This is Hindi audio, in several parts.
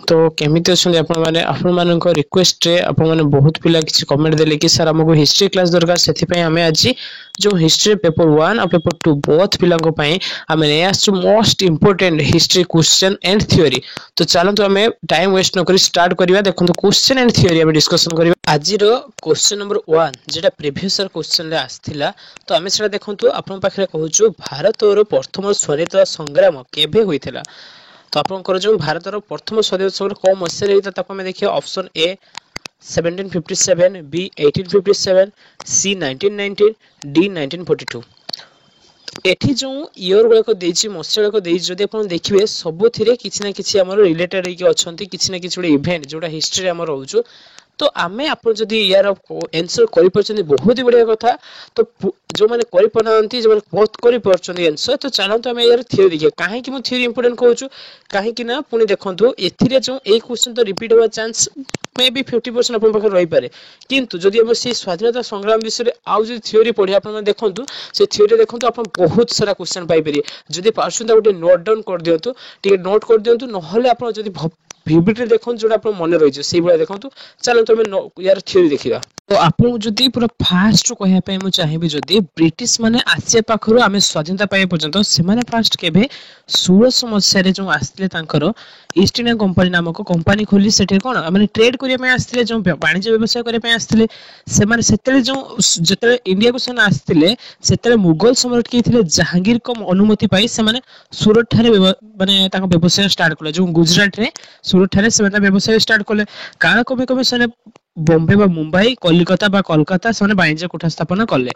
तो केमिति अछन आपण माने आपण मानको रिक्वेस्ट रे आपण माने बहुत पिला किछि कमेंट देले कि सर हमको हिस्ट्री क्लास दरकार सेति पय हमें आज जो हिस्ट्री पेपर 1 और पेपर 2 बोथ पिला को पय हमें next most important history question and theory. तो चलंतु हमें टाइम वेस्ट न करी स्टार्ट करिवा। देखंतु क्वेश्चन एंड थ्योरी हमें डिस्कशन करिवा। आज रो क्वेश्चन नंबर 1 जेटा प्रीवियस ईयर क्वेश्चन रे आस्थिला तो हमें सेटा देखंतु आपण पाखरे कहूछु भारत रो प्रथम स्वतंत्रता संग्राम केबे होइथिला। तो आपनकर जो भारत रो प्रथम स्वतंत्रता संग्राम कौन मसिया रे ताको हमें देखिए option A 1757, B 1857, C 1919, D 1942। एठी जो इयर गुला को देछि मसिया को देछि जदि आपण देखिबे सब थिरे किछि ना किछि हमर रिलेटेड कि अछंती किछि ना किछि इवेंट जोटा हिस्ट्री हमर रहउछु। तो आमे आप जदि यार आंसर करि परछन बहुत ही बढ़िया कथा। तो जो माने करि पनांती जो माने बहुत करि परछन आंसर तो चलंतु हमें यार थ्योरी देखिए काहे कि मु थ्योरी इंपोर्टेंट कहूछु काहे कि ना पुनी देखंतु एथिरे जो एक क्वेश्चन तो रिपीट होवा चांस मे बी 50% अपन पाखे रही पारे किंतु जदि हम से स्वाधीनता संग्राम विषय आउ जो थ्योरी पढी अपन देखंतु से थ्योरी देखंतु अपन बहुत सारा क्वेश्चन पाई परिए। जदि पारसुंदा गोटे नोट डाउन कर दियंतु टिके नोट कर दियंतु नहले अपन जदि भिविटी देखो जोटा आप मन रही से देखो। चलते यार थ्योरी देखा। तो आपको जदि पूरा फास्ट कहयापे मु चाहिबी जदि ब्रिटिश माने आसिया पाखरु आमे स्वाधीनता पाए पर्यंत से माने फास्ट केबे 1600 मसिया रे जो आस्थिले तांकर ईस्ट इंडिया कंपनी नामक कंपनी खोली सेठे कोन माने ट्रेड करिया पे आस्थिले जो वाणिज्य व्यवसाय करिया पे आस्थिले से माने सेतेले जो जते इंडिया को सन आस्थिले सेतेले मुगल सम्राट के थिले जहांगीर को अनुमति पाई से माने सूरत थारे माने तांको व्यवसाय स्टार्ट करले जो गुजरात रे सूरत थारे से व्यवसाय स्टार्ट करले काळ कमे कमे सने बॉम्बे बा मुंबई कलिकता बा कोलकाता से वाणिज्य कोठा स्थापना कले।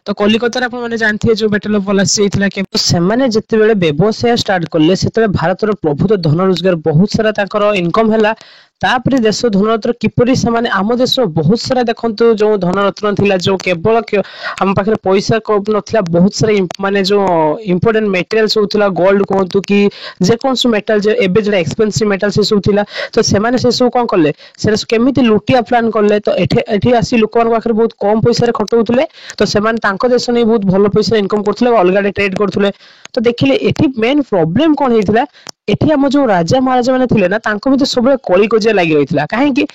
तो कलिकता आप जानते जो बैटल ऑफ पलासी के से जिते बेले व्यवसाय स्टार्ट कले से भारत प्रभुत धन रोजगार बहुत सारा इनकम है तापर देश धनरत्न किपरि से आम देश बहुत सारा देखो जो धनरत्न थिला जो केवल आम पाखे पैसा नथिला बहुत सारा माने जो इंपोर्टेंट मेटेरियल्स होतिला गोल्ड कहतु कि जेकोन मेटल जे एबे जे एक्सपेंसिव मेटल से सब थिला। तो सेमाने से सब कोन करले से केमिति लुटिया प्लान करले। तो एठी आसी लोक पाखे बहुत कम पैसा रे खटौतले तो सेमाने तांको देश नै बहुत भलो पैसा इनकम करथले अलग ट्रेड करथले। तो देखिले एठी मेन प्रॉब्लम कोन हेतिला एठी हम जो राजा महाराजा माने थिले ना तांको भी सब कली कजिया लागि रहितला काहे कि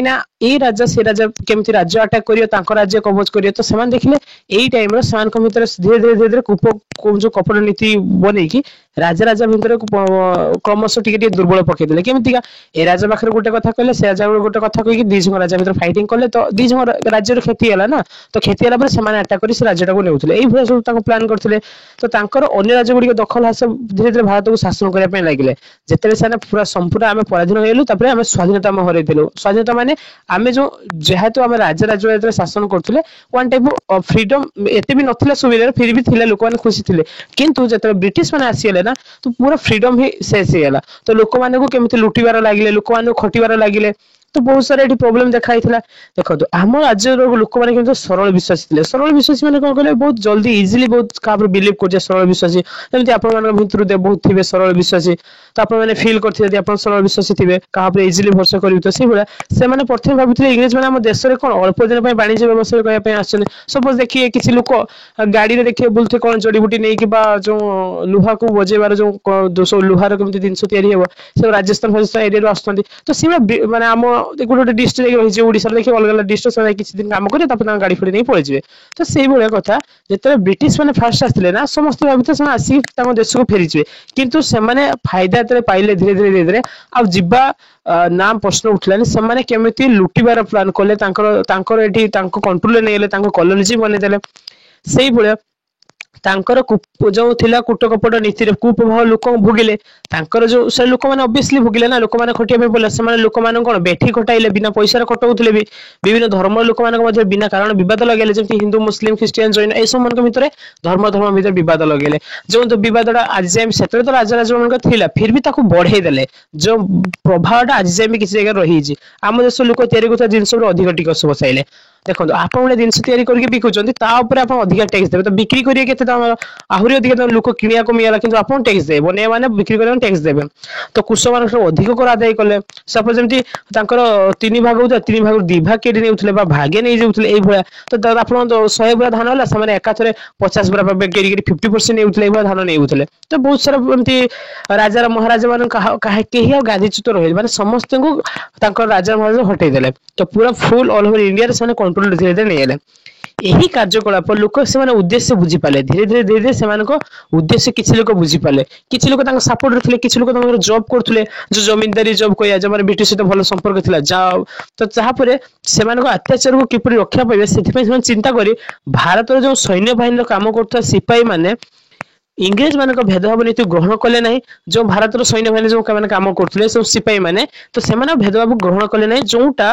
ना ए राजा से राजा केमती राज्य अटैक करियो तांको राज्य कवच करियो। तो समान देखिले एई टाइम रे समान को भीतर धीरे धीरे कूप जो कपट नीति बनै कि राजा भीतर क्रमश टिके दुर्बल पकई देले केमती का ए राजा पाखरे गोटे कथा कहले से राजा गोटे कथा कहि कि दी जंग राजा भीतर फाइटिंग करले तो दी जंग राज्य रे क्षति होला ना। तो क्षति होला पर समान अटैक करि से राज्य को नेउथले एई भरा सब ताको प्लान करथिले। तो तांकर अन्य राज्य गुडी दखल हासिल धीरे धीरे भारत को शासन करिया पे लागिले जेतेले से पूरा संपूर्ण आमे पराधीन हेलु तापर आमे स्वाधीनता हम हरैथिलु। स्वाधीनता माने आमे जो जेहेतु आमे राज्य राज्य शासन करथिले वन टाइप ऑफ फ्रीडम एते भी नथिला सुविधा फिर भी थिले लोक माने खुशी थिले किंतु जेते ब्रिटिश माने आसीले ना तो पूरा फ्रीडम ही शेष हेला। तो लोक माने को केमिति लुटिबार लागिले लोक माने खटिबार लागिले तो बहुत सारा एठी प्रॉब्लम देखाई थिला। देखो तो हम राज्य लोक माने किंतु सरल विश्वासी थिले। सरल विश्वासी माने कोन कहले बहुत जल्दी इजीली बहुत काबर बिलीव कर जे सरल विश्वासी जेमति आपण माने भितरु दे बहुत थिबे सरल विश्वासी। तो आपण माने फील करथिले जे आपण सरल विश्वासी थिबे का पर इजीली भरोसा करियो। तो से भला से माने प्रथम भाबिथिले इंग्लिश माने हम देश रे कोन अल्प दिन पय वाणिज्य व्यवसाय कया पय आछन। सपोज देखिए किछि लोक गाड़ी रे देखिए बुलथे कोन जड़ी बूटी नै कि बा जो लुहा को बजेबार जो 200 लुहार केमति 300 तयारी हेबो से राजस्थान राजस्थान एरिया रो आछथि। तो से माने हम गोटे डिस्ट्रिक्ट रही ओडिशा देखिए अलग अलग डिस्ट्रिक्ट किसी दिन काम करें गाड़ी फड़ी नहीं पड़े तो से भाया कथा जो ब्रिटिश मैंने फास्ट आसते ना समस्त भावी से आसिक देश को फेरीचे किंतु से फायदा जो पाइले धीरे धीरे धीरे धीरे आ जीवा नाम प्रश्न उठलानी से केमिति लुटिबार प्लान कले कंट्रोल नहीं कॉलोनी बनईदे से भाया तांकर जो थिला कुट कपट नीति रे कुप्रभाव लोक भोगिले तांकर जो से लोक माने ऑब्वियसली भोगिले ना लोक माने खटिया पे बोले से माने लोक माने कोन बेठी खटाइले बिना पैसा रे खटाउतले भी विभिन्न धर्म लोक माने मध्ये बिना कारण विवाद लगेले जेंति हिंदू मुस्लिम क्रिश्चियन जैन ए सब मन के भितरे धर्म भितर विवाद लगेले जो तो विवादडा आज जाय सेतरे तो राजा राजा मन थिला फिर भी ताको बढ़ाई देले जो प्रभावडा आज जाय भी किसी जगह रही छि आम देश लोक तयारी करता जिंस अधिक टिकस बसाइले। देखो आप जिन तैयारी करके बिकुचंती ता ऊपर आप अधिक टैक्स देबे तो बिक्री करिए केते हमर आहुरी अधिक लोक किनिया को मियाला किंतु आपण टैक्स दे बने माने बिक्री करे टैक्स देबे तो कृषक मान अधिक कर आदाय कले सपोज जेमति तांकर 3 भाग होता 3 भाग 2 भाग केडी नेउथले बा भागे नै जेउथले एई भया तो आपण 100 बुरा धान होला सामाने एकाथरे 50 बुरा पाबे केडी 50% नेउथले एई धान नेउथले तो बहुत सारा एमति राजा महाराजा मान काहे केही गादीच्युत रहे माने समस्त को तांकर राजा महाराजा हटै देले तो पूरा फुल ऑल ओवर इंडिया रे साने कंट्रोल धीरे धीरे नेले यही कार्यकलाप लोक से उद्देश्य बुझी पाले धीरे धीरे धीरे धीरे से उद्देश्य किसी लोग बुझी पाले किसी लोग सपोर्ट थे किसी लोग जॉब करते जो जमींदारी जॉब कह जो ब्रिटिश सहित भल संपर्क था जाओ तो जहाँपर से अत्याचार को किपर रक्षा पाइबे से चिंता कर भारत जो सैन्य बाहिनी काम कर सिपाही माने इंग्रेज मान भेदभाव नीति ग्रहण कले ना जो भारत सैन्य बाहिनी जो काम करते सब सिपाही माने तो से भेदभाव ग्रहण कले ना जोटा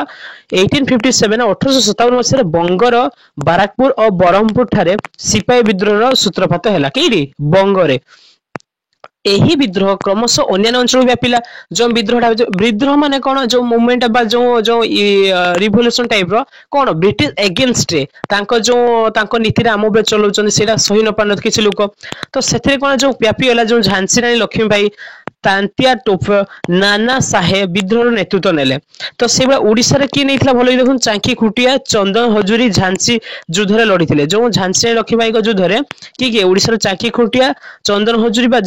1857 1857 मसीह बंगर बाराकपुर और बरहमपुर ठारे सिपाही विद्रोह सूत्रपात है कई बंगरे यही विद्रोह क्रमश अन्य अंचल व्यापिला जो विद्रोह माने कौन जो मूवमेंट जो जो रिवोल्यूशन टाइप रो कौन ब्रिटिश एगेंस्ट रे जो नीति रे आम चलाउछन सेटा सही न पान किछि लोक तो सेथरे कौन जो व्यापी होला जो झांसी रानी लक्ष्मीबाई तांतिया टोप नाना साहेब विद्रोह नेतृत्व नेले तो से ओडिसा रे की नैथिला भलो देखुन चांकी खुटिया चंदन हजूरी झांसी युद्ध रे लड़ीथिले जो झांसी लक्ष्मीबाई को युद्ध रे की ओडिसा रे चांकी खुटिया चंदन हजूरी बा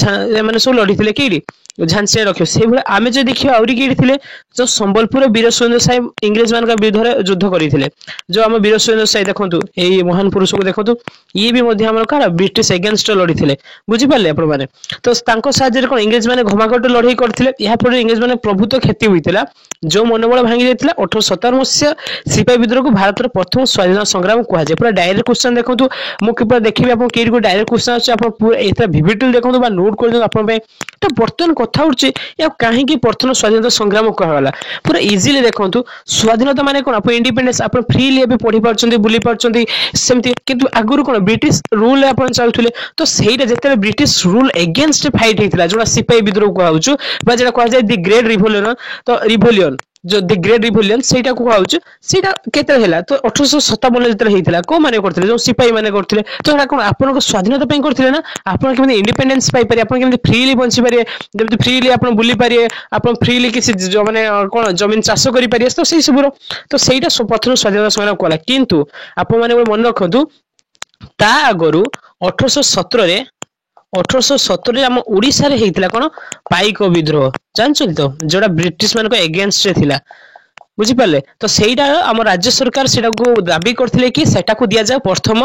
माने सब लड़ीथिले की झांसी रखियो से भले आमे जे देखियो आउरी की थिले जो संबलपुर वीर सुरेंद्र साहेब इंग्रेज मान का विरुद्ध रे युद्ध करिथिले जो हम वीर सुरेंद्र साहेब देखंतु एई महान पुरुष को देखंतु ये भी मध्य हमर का ब्रिटिश अगेंस्ट लड़ीथिले बुझी पाले आपण माने तो तांको साहाଯ୍य कोन इंग्रेज माने घमाघट लड़ाई करथिले या पर इंग्रेज माने प्रभुत्व क्षति होइतिला जो मनोबल भांगी देथिला 1857 मसिया सिपाही विद्रोह को भारत रे प्रथम स्वाधीनता संग्राम कुहा जे पूरा डायरेक्ट क्वेश्चन देखंतु मु किपर देखिबे आपण केरी को डायरेक्ट क्वेश्चन अछि आपण पूरा एता विविडली देखंतु बा नोट कर देन आपण पे तो बर्तन कथा उठी या कहीं प्रथम स्वाधीनता संग्राम कहला पूरा इजीली देखंतु स्वाधीनता माने कोन आप इंडिपेंडेंस आप फ्रीली एबे पढ़ी पारछंती बुली पारछंती सेमती किंतु आगुरु कोन ब्रिटिश रूल आपण चलथुले तो सेहीटा जेते ब्रिटिश रूल अगेंस्ट फाइट हेतिला जोडा सिपाही विद्रोह कहउछु बा जेटा कह जाय द ग्रेट रिवोल्यूशन तो रिवोल्यूशन जो द ग्रेट रिवोल्यूशन सेटा को कहउछु सेटा केते हेला तो 1857 जेते हेतिला को माने करथिले जो सिपाही माने करथिले तो एटा कोन आपन को स्वाधीनता पई करथिले ना आपन केमि इंडिपेंडेंस पाई पारे आपन केमि फ्रीली बंची पारे जेमि फ्रीली आपन बुली पारे आपन फ्रीली किसी जो माने कोन जमीन चाष करि पारे तो सेही सबरो तो सेटा प्रथम स्वाधीनता संग्राम कहला किंतु आपन माने मन रखंतु ता आगरु 1817 रे 1817 रे हम ओडिसा रे हेतिला कोन पाइक विद्रोह जानछन तो जोडा ब्रिटिश मान को अगेंस्ट रे थिला बुझी पाले तो सेटा हम राज्य सरकार सेटा को दाबी करथिले कि सेटा को दिया जाय प्रथम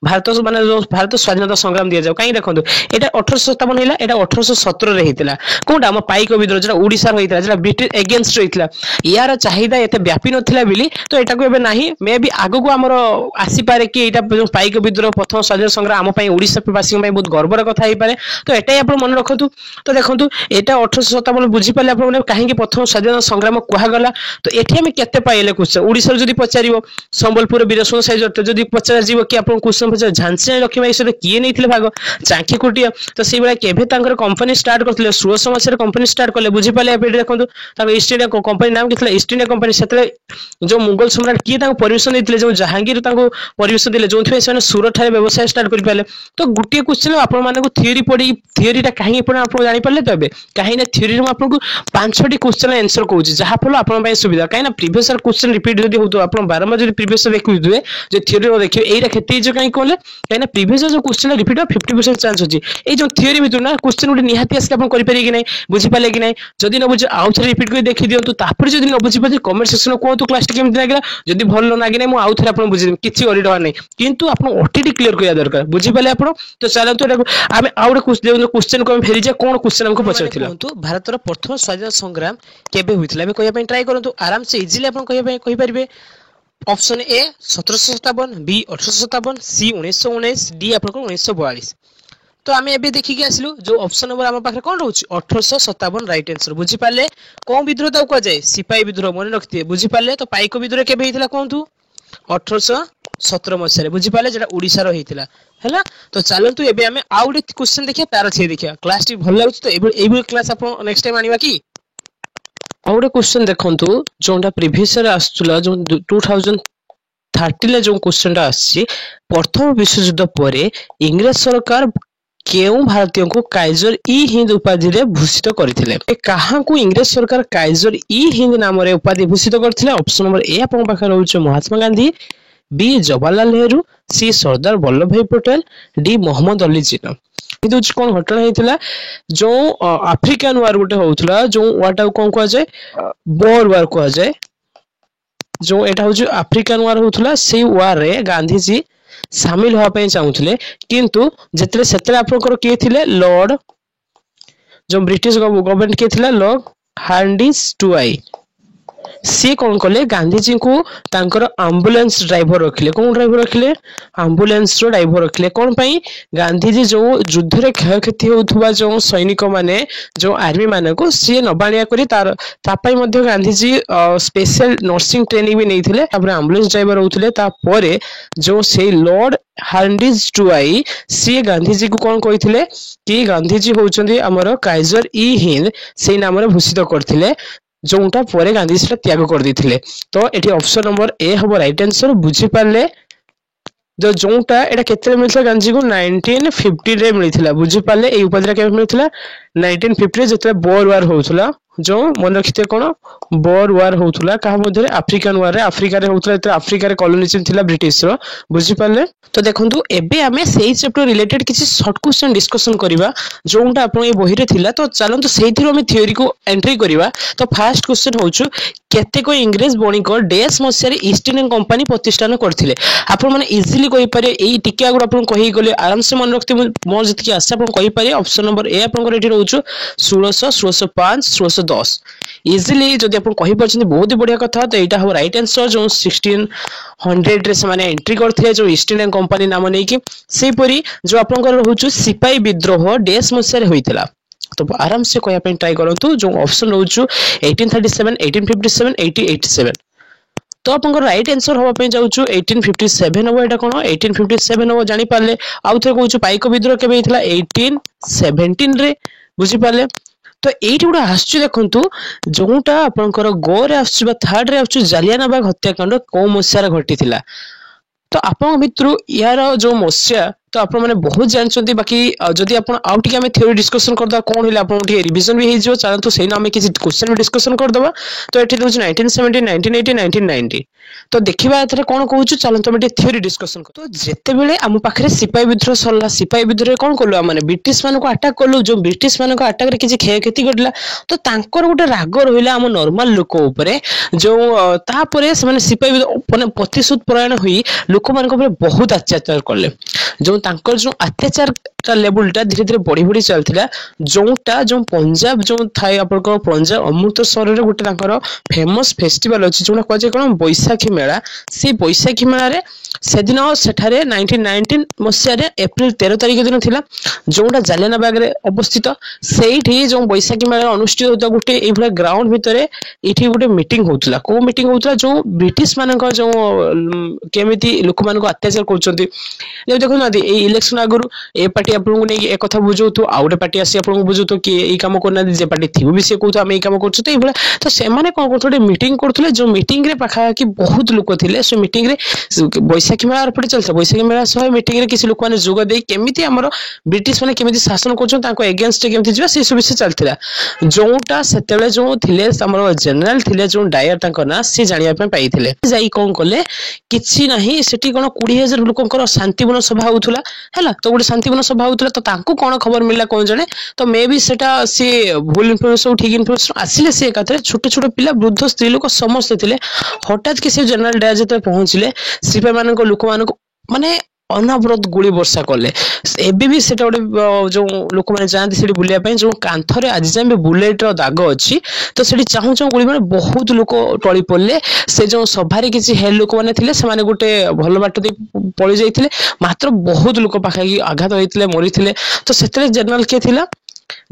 भारत माने जो भारत स्वाधीनता संग्राम दिया जाय काई देखंतु एटा 1857 हैला एटा 1817 रे हेतिला कोनटा हम पाइक विद्रोह जेटा ओडिसा रे हेतिला जेटा ब्रिटिश अगेंस्ट रहितला यार चाहिदा एते व्यापी नथिला बिली तो एटा को एबे नाही मे भी आगो को हमर आसी पारे कि एटा जो पाइक विद्रोह प्रथम स्वाधीनता संग्राम हम पई ओडिसा वासी पई बहुत गर्वर कथा हे पारे तो एटाई आपण मन रखतु तो देखंतु एटा 1857 बुझी पाले आपण काहे कि प्रथम स्वाधीनता संग्राम कुहा गला तो एठी हम केते पाइले क्वेश्चन ओडिसा जदी पचारिबो संबलपुर वीरसुन साइजर जदी पचार जीवो कि आपण क्वेश्चन पचार झांसी लक्ष्मीबाई से किए नैथिले भाग चांकी कुटिया तो से बेला केभे तांकर कंपनी स्टार्ट करथिले 16 मसिया रे कंपनी स्टार्ट करले बुझी पाले एबे देखंतु तांको ईस्ट इंडिया कंपनी नाम किथला ईस्ट इंडिया कंपनी सेतले जो मुगल सम्राट किए तांको परमिशन देथिले जो जहांगीर तांको परमिशन दिले जो थे से सूरत ठारे व्यवसाय स्टार्ट करि पाले तो गुटिए क्वेश्चन आपण माने को थ्योरी पडी थ्योरीटा काहे आपण जानि पाले तो एबे काहे ना थ्योरी रे आपण को 5-6टी क्वेश्चन आंसर कहूची जहा फल आपण पई सुविधा काहे ना प्रीवियस क्वेश्चन रिपीट जदी होतो आपण बारंबार जदी प्रीवियस देखि दुए जे थ्योरी रो देखियो एइरा खेते जे काई कोले काहे ना प्रीवियस जो क्वेश्चन रिपीट 50% चांस होची ए जो थ्योरी भितर ना क्वेश्चन उडी निहाती आसे आपण करि पारे कि नै बुझी पाले कि नै जदी न बुझी आउ थरे रिपीट कर देखि दियंतु तापर जदी न बुझी पाजे कमेंट सेक्शन को तो क्लास केमति लागिला जदी भल लागे नै मु आउ थरे आपण बुझी किछि ओरिडा नै किंतु आपण ओटीटी क्लियर करिया दरकार बुझी पाले आपण तो चलो तो आमे आउडे क्वेश्चन को फेरि जे कोन क्वेश्चन हमको पछरथिला तो भारत रो प्रथम स्वाधीनता संग्राम केबे होइतिला बे कहिया पई ट्राई करंतु आराम से इजीली आपण कहि पारिबे option A 1757 B 1857 C 1919 D आपन को 1942 तो आमे एबे देखि के आसलु जो ऑप्शन नंबर हम पाखरे कोन रहउची 1857 राइट आंसर बुझी पाले कोन विद्रोह त को जाय सिपाही विद्रोह मन रखतिए बुझी पाले तो पाइक विद्रोह केबे हेतिला कोनथु 1817 मसिया बुझी पाले जेटा ओडिसा रो हेतिला हैला तो चलंतु एबे हमें आउट क्वेश्चन देखिया तार छे देखिया क्लास टी भल लागुची तो एबे क्लास आपन नेक्स्ट टाइम आनिबा की आउट क्वेश्चन देखंतु जोंडा प्रीवियस रे आस्तुला जो 2013 13 जो क्वेश्चन आसी प्रथम विश्वयुद्ध पर इंग्रेज सरकार केउ भारतीय को काइजर ई हिंद उपाधि रे भूषित करथिले कहा को इंग्रेज सरकार काइजर ई हिंद नाम रे उपाधि भूषित करथिले ऑप्शन नंबर ए आपन पाखर रहउछ महात्मा गांधी बी जवाहरलाल नेहरू सी सरदार वल्लभ भाई पटेल डी मोहम्मद अली जिन्ना किंतु कोन घटना हेतिला जो अफ्रीकन वार गुटे होउतला जो वाटा कोन को जाय बोर वार को जाय जो एटा होउछ अफ्रीकन वार होउतला से वार रे गांधी जी शामिल होआ पय चाहुतले किंतु जेतले सेतले आपनकर के थिले लॉर्ड जो ब्रिटिश गवर्नमेंट के थिला लॉर्ड हार्डिंज टुआई सी कौन कले गांधी जी को तांकर एम्बुलेंस ड्राइवर रखिले कौन ड्राइवर रखिले एम्बुलेंस रो ड्राइवर रखिले कौन पई गांधी जी जो युद्ध रे क्षयक्षति होथुबा जो सैनिक माने जो आर्मी माने को सी नबाणिया करी तार तापई मध्ये Gandhi ji special nursing training भी नैथिले तापर एम्बुलेंस ड्राइवर होथले तापरे जो से लॉर्ड हार्डिंज टुआई सी गांधी जी को कौन कहिथिले कि गांधी जी होचंदी हमर काइजर ई हिंद से नाम रे भूषित करथिले जोटा पर गांधी से त्याग कर देथिले तो एठी ऑप्शन नंबर ए हबो राइट आंसर बुझी पाले जो जोटा एटा केते मिलथला गांधी को 1950 रे मिलथला बुझी पाले ए उपाधि के मिलथला 1950 रे जते बोर वार होथला जो मन रखिते कोन बोर वार होथला कहा मध्ये अफ्रीकन वार रे अफ्रीका रे होथला एते अफ्रीका रे कॉलोनिज्म थिला ब्रिटिश रो बुझी पाले तो देखंतु एबे हमें सेही चैप्टर रिलेटेड किछि शॉर्ट क्वेश्चन डिस्कशन करिवा जोटा आपण ए बही रे थिला तो चलंतु सेही थिरो हम थ्योरी को एंट्री करिवा तो फर्स्ट क्वेश्चन होछु केते को इंग्लिश बणिक डेस मसिया रे ईस्ट इंडियन कंपनी प्रतिष्ठान करथिले आपण माने इजीली कहि पारे एई टिके आगु आपण कहि गले आराम से मन रखते मोर जति आसे आपण कहि पारे ऑप्शन नंबर ए आपण एठी रहउछु 1600 1605 1610 इजीली जदि आपण कहि परछन बहुत ही बढ़िया कथा तो एटा हो राइट आंसर जो 1600 रे से माने एंट्री करथिले जो ईस्ट इंडियन कंपनी नाम नै कि सेही परी जो आपण रहउछु सिपाही विद्रोह डेस मसिया रे होइतला तो आराम से कहया पे ट्राई करंतु जो ऑप्शन रहउछु 1837 1857 1887 तो आपन राइट आंसर होवा पे जाउछु 1857 हो एटा कोन 1857 हो जानि पाले आउ थे कहउछु पाइक विद्रोह केबे हितला 1817 रे बुझी पाले तो एठी गुडा आसछु देखंतु जोटा आपनकर गो रे आसछु बा थर्ड रे आसछु जालियानाबाग हत्याकांड को मसिया रे घटिथिला तो आपन मित्र यार जो मसिया तो आपण माने बहुत जानछंती बाकी जदि आपण आउट के हमें थ्योरी डिस्कशन करदा कोन हिला आपण के रिवीजन भी हे जो चालन तो सेही नामे किछि क्वेश्चन भी डिस्कशन कर दबा तो एठी दोछ 1970 1980 1990 तो देखिबा एतरे कोन कहूछु चालन तो एठी थ्योरी डिस्कशन कर तो जेते बेले हम पाखरे सिपाही विद्रोह सरला सिपाही विद्रोह कोन करलो माने ब्रिटिश मान को अटैक करलो जो ब्रिटिश मान को अटैक रे किछि क्षयक्षति घटला तो तांकर गोटे राग रहिला हम नॉर्मल लोक ऊपरे जो तापरे से माने सिपाही माने प्रतिशोध परायण होई लोक मान को बहुत अत्याचार करले जो तांकर जो अत्याचार लेवल टा धीरे धीरे बढ़ी बढ़ी चलथिला जोटा जो पंजाब जो थाय आपन पंजाब अमृतसर रे गोटे तांकर फेमस फेस्टिवल अछि जोना कहजे कोन बैसाखी मेला से बैसाखी मेला रे सेदिन सेठारे 1919 मसिया रे अप्रैल 13 तारिख दिन थिला जोटा जालियानाबाग रे अवस्थित सेठी जो बैसाखी मेला अनुष्ठित होता गोटे एभला ग्राउंड भितरे एठी गोटे मीटिंग होतला को मीटिंग होतला जो ब्रिटिश मानक जो केमिति लोक मान को अत्याचार करचंती जे देखो ना ए इलेक्शन आगुरु ए पार्टी आपन को नै ए कथा बुझो तो आउटे पार्टी आसी आपन को बुझो तो कि ए काम करना जे पार्टी थिबो भी से कहतो हम ए काम करछु तो एभला तो से माने कोन कोथोडे मीटिंग करथले जो मीटिंग रे पाखा कि बहुत लोक थिले सो मीटिंग रे बैसाखी मेला पड़े चलता बैसाखी मेला सह मीटिंग रे किसी लोक माने जोग दे केमिति हमर ब्रिटिश माने केमिति शासन करछन ताको अगेंस्ट केमिति जिवा से सब विषय चलथिला जोटा सेतेबेले जो थिले हमर जनरल थिले जो डायर ताको ना से जानिया पे पाइथिले जाई कोन कोले किछि नाही सेठी कोन 20000 लोकंकर शांतिवन सभा होथुला हैला तो गोटे शांतिवन सभा होथुला तो तांको कोन खबर मिलला कोन जने तो मे बी सेटा से भूल इन्फॉर्मेशन ठीक इन्फॉर्मेशन आसिले से एकाथरे छोटे छोटे पिला वृद्ध स्त्री लोक समस्त थिले हठात के से जनरल डायर जते पहुंचले सिपाही मानको लोक मानको माने अनावरत गोली वर्षा कले एबे भी सेटा गोटे जो लोक माने जानती सेठी बुलिया पई जो कांथरे आज जाय भी बुलेट रो दाग अछि तो सेठी चाहू चाहू गोली माने बहुत लोक टळी पड़ले से जो सभारे किछि हेड लोक माने थिले से माने गोटे भलो बाट दे पळि जायथिले मात्र बहुत लोक पाखा की आघात होइथिले मरिथिले तो सेतरे जनरल के थिला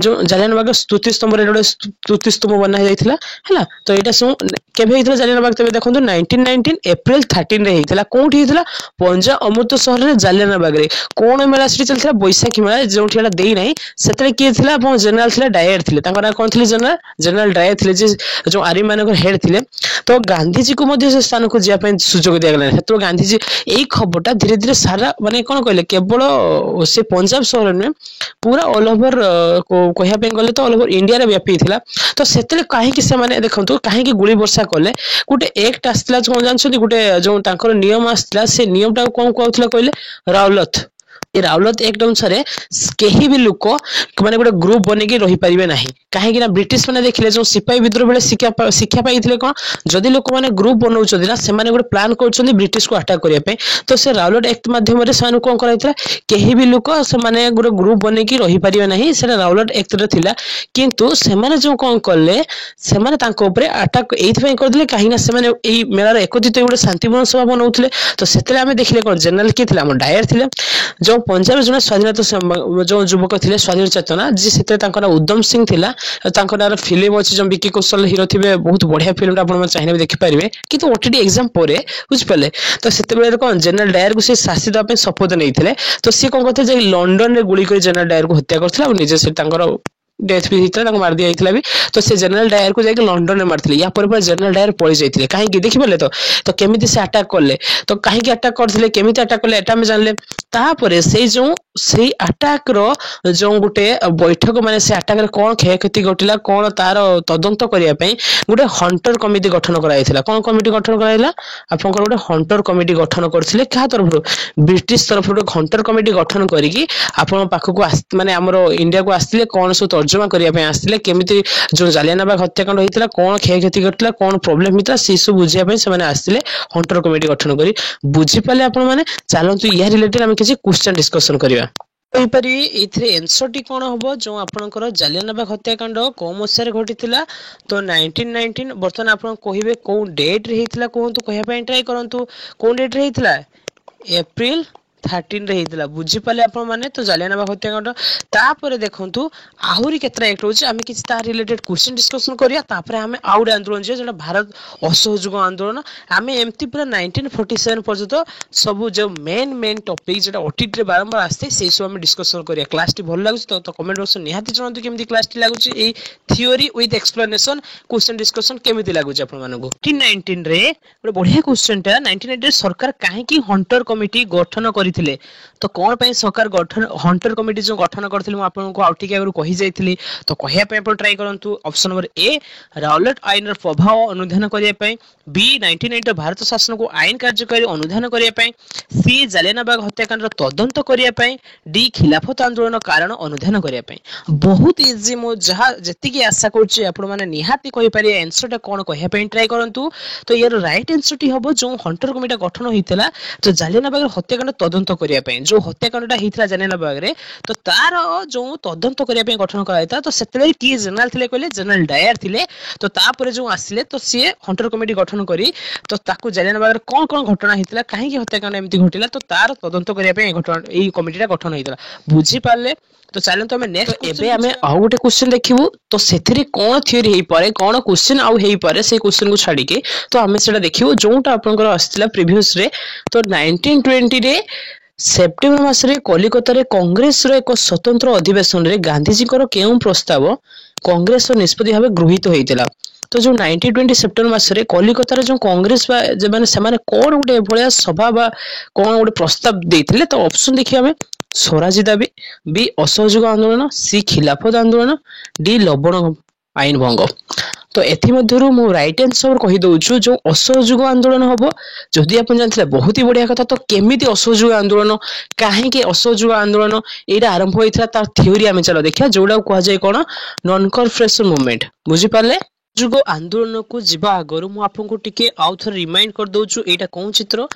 जो जालियानबाग स्तुति स्तंभ रे स्तुति स्तंभ बना जाइथिला हैला तो एटा सब केबे हितला जालियानबाग तबे देखंतु 1919 एप्रिल 13 रे हितला कोठी हितला पंजाब अमृतसर रे जालियानबाग रे कोन मेला सिटी चलथिला बैसाखी मेला जोठी एटा देई नै सेतले के थिला अपन जनरल थिला डायर थिले तांको ना कोन थिले जनरल डायर थिले जे जो आर्मी मानक हेड थिले तो गांधी जी को मध्य से स्थान को जिया पे सुजोग दिया गेला हेतु गांधी जी एई खबरटा धीरे धीरे सारा माने कोन कहले केवल से पंजाब शहर में पूरा ऑल ओवर कहया पे गले तो ऑल ओवर इंडिया रे व्यापी थिला तो सेतले काहे कि से माने देखंतु काहे कि गुली वर्षा कले गुटे एक्ट आस्तिला जो जानछथि गुटे जो तांकर नियम आस्तिला से नियम टा कोन कहउथला कहले रावलत ए रावलत एक्ट अनुसार केही भी लोक माने गोटे ग्रुप बने के रही परिबे नाही काहे कि ना ब्रिटिश माने देखिले जो सिपाही विद्रोह बेले शिक्षा पाइथिले कोन जदि लोक माने ग्रुप बनौचथि ना से माने गोटे प्लान करछथि ब्रिटिश को अटैक करिया पे तो से रावलट एक्ट माध्यम रे सानु कोन कराइथिला केही भी लोक से माने गोटे ग्रुप बने के रही परिबे नाही से रावलट एक्ट रे थिला किंतु से माने जो कोन करले से माने तांको ऊपर अटैक एथि पय कर दिले काहे ना से माने एई मेला रे एकत्रित गोटे शांतिपूर्ण सभा बनौथिले तो सेतले हमें देखिले कोन जनरल के थिला हम डायर थिले जो पंजाब जने स्वाधीनता जो युवक थिले स्वाधीन चेतना जी सेते तांको ना उद्यम सिंह थिला तांको ना फिल्म अछि जो विकी कौशल हीरो थिबे बहुत बढ़िया फिल्म आपण चाहिए भी देखि परिबे किंतु ओटीटी एग्जाम परे बुझ पले तो सेते बेले कोन जनरल डायर को से शासित पे शपथ नै थिले तो से कोन कहते जे लंडन रे गुली कर जनरल डायर को हत्या करथिला और निजे से तांकर डेथ भी हितला तांको मार दिया हितला भी तो से जनरल डायर को जाके लंडन में मारथिले या पर जनरल डायर पळि जाइथिले काहे कि देखि पले तो केमिति से अटैक करले तो काहे कि अटैक करथिले केमिति अटैक करले एटा में जानले तापरे से जो से अटैक रो जो गुटे बैठक माने से अटैक रे कोन क्षति घटिला कोन तार तदंत करिया पई गुटे हंटर कमिटी गठन कराइथिला कोन कमिटी गठन कराइला आपनकर गुटे हंटर कमिटी गठन करथिले का तरफ ब्रिटिश तरफ गुटे हंटर कमिटी गठन करिकि आपन पाखो को माने हमरो इंडिया को आस्तिले कोन सो तर्जुमा करिया पई आस्तिले केमिति जो जालियानबाग हत्याकांड होइतिला कोन क्षति घटिला कोन प्रॉब्लम हिता से सब बुझिया पई से माने आस्तिले हंटर कमिटी गठन करी बुझी पाले आपन माने चलंतु या रिलेटेड हम किछि क्वेश्चन डिस्कशन करिया एनसर कौन हम जो आपंकर जालियानबाग हत्याकांड कौ मसीह घटी तो 1919 बर्तमान आप कहे कौ डेट रे कहतु कहवाई ट्राए करूँ कौ डेट रे एप्रिल 13 रे हितला बुझी पाले आपण माने तो जालियानबाग हत्याकांड तापर देखंतु आहुरी केतरा एक्ट होची आमे किछ ता रिलेटेड क्वेश्चन डिस्कशन करिया तापर आमे आउड आंदोलन जे जेटा भारत असहयोग आंदोलन आमे एमती पूरा 1947 पर्यंत सब जो मेन टॉपिक जेटा ओटीटी रे बारंबार आस्ते से सब आमे डिस्कशन करिया क्लास टी भल लागुच तो कमेंट बॉक्स निहाती जणंतु केमती क्लास टी लागुच ए theory with explanation question discussion केमती लागुच आपण मानको 1919 रे ଗୋଟେ बढ़िया क्वेश्चन टा 1919 सरकार काहे की हंटर कमिटी गठन करी तो कौन पे सरकार गठन हंटर कमिटी जो गठन करथिले म आपन को आउटी के कहि जाइथिली तो कहया पे आपण ट्राई करंतु ऑप्शन नंबर ए रावलट आईन र प्रभाव अनुधान करिया पे बी 1990 भारत शासन को आईन कार्यकारी अनुधान करिया पे सी जालियानबाग हत्याकांड र तदंत करिया पे डी खिलाफत आंदोलन कारण अनुधान करिया पे बहुत इजी मो जहा जति की आशा करछि आपण माने निहाती कहि पारे आंसर टा कोन कहया पे ट्राई करंतु तो यार राइट आंसर टी हबो जो हंटर कमिटी गठन होइतला तो जालियानबाग हत्याकांड तदंत करिया पे जो हत्याकांडटा हितला जालियानबाग रे तो तार जो तदंत करिया पे गठन कराइता तो सेतले की जनरल थिले कहले जनरल डायर थिले तो तापर जो आसिले तो सी हंटर कमिटी गठन करी तो ताकू जालियानबाग रे कोन कोन घटना हितला काहे की हत्याकांड एमती घटिला तो तार तदंत करिया पे घटना एई कमिटीटा गठन हितला बुझी पाले तो चलन तो हमें नेक्स्ट एबे हमें आउ गोटे क्वेश्चन देखिबू तो सेथरे कोन थ्योरी हेई पारे कोन क्वेश्चन आउ हेई पारे से क्वेश्चन को छाडी के तो हमें सेटा देखिबू जोटा आपनकर आस्तिला प्रीवियस रे तो 1920 रे सेप्टेम्बर मासरे कलिकता रे कांग्रेस रो एक स्वतंत्र अधिवेशन रे गांधीजी को केउ प्रस्ताव कांग्रेस रो निष्पत्ति भाबे गृहीत होइतिला तो जो 1920 सेप्टेम्बर मासरे कलिकता रे जो कांग्रेस जे माने से माने कोन गोटे भलिया सभा बा कोन गोटे प्रस्ताव देथिले तो ऑप्शन देखिया हमें स्वराज दाबी बी असहयोग आंदोलन सी खिलाफत आंदोलन डी लवण आईन भंग तो एथि मध्यरु मु राइट आंसर कहि दउछु जो असहयोग आंदोलन हबो जदि आपण जानथिले बहुत ही बढ़िया कथा तो केमिति असहयोग आंदोलन काहे के असहयोग आंदोलन एटा आरंभ होइथला तार थ्योरी हमें चलो देखिया जोडा को जाय कोन नॉन कॉर्पोरेशन मूवमेंट बुझी पाले जुगो आंदोलन को जीवा आगरु मु आपको टिके आउ थर रिमाइंड कर दउछु एटा कोन चित्र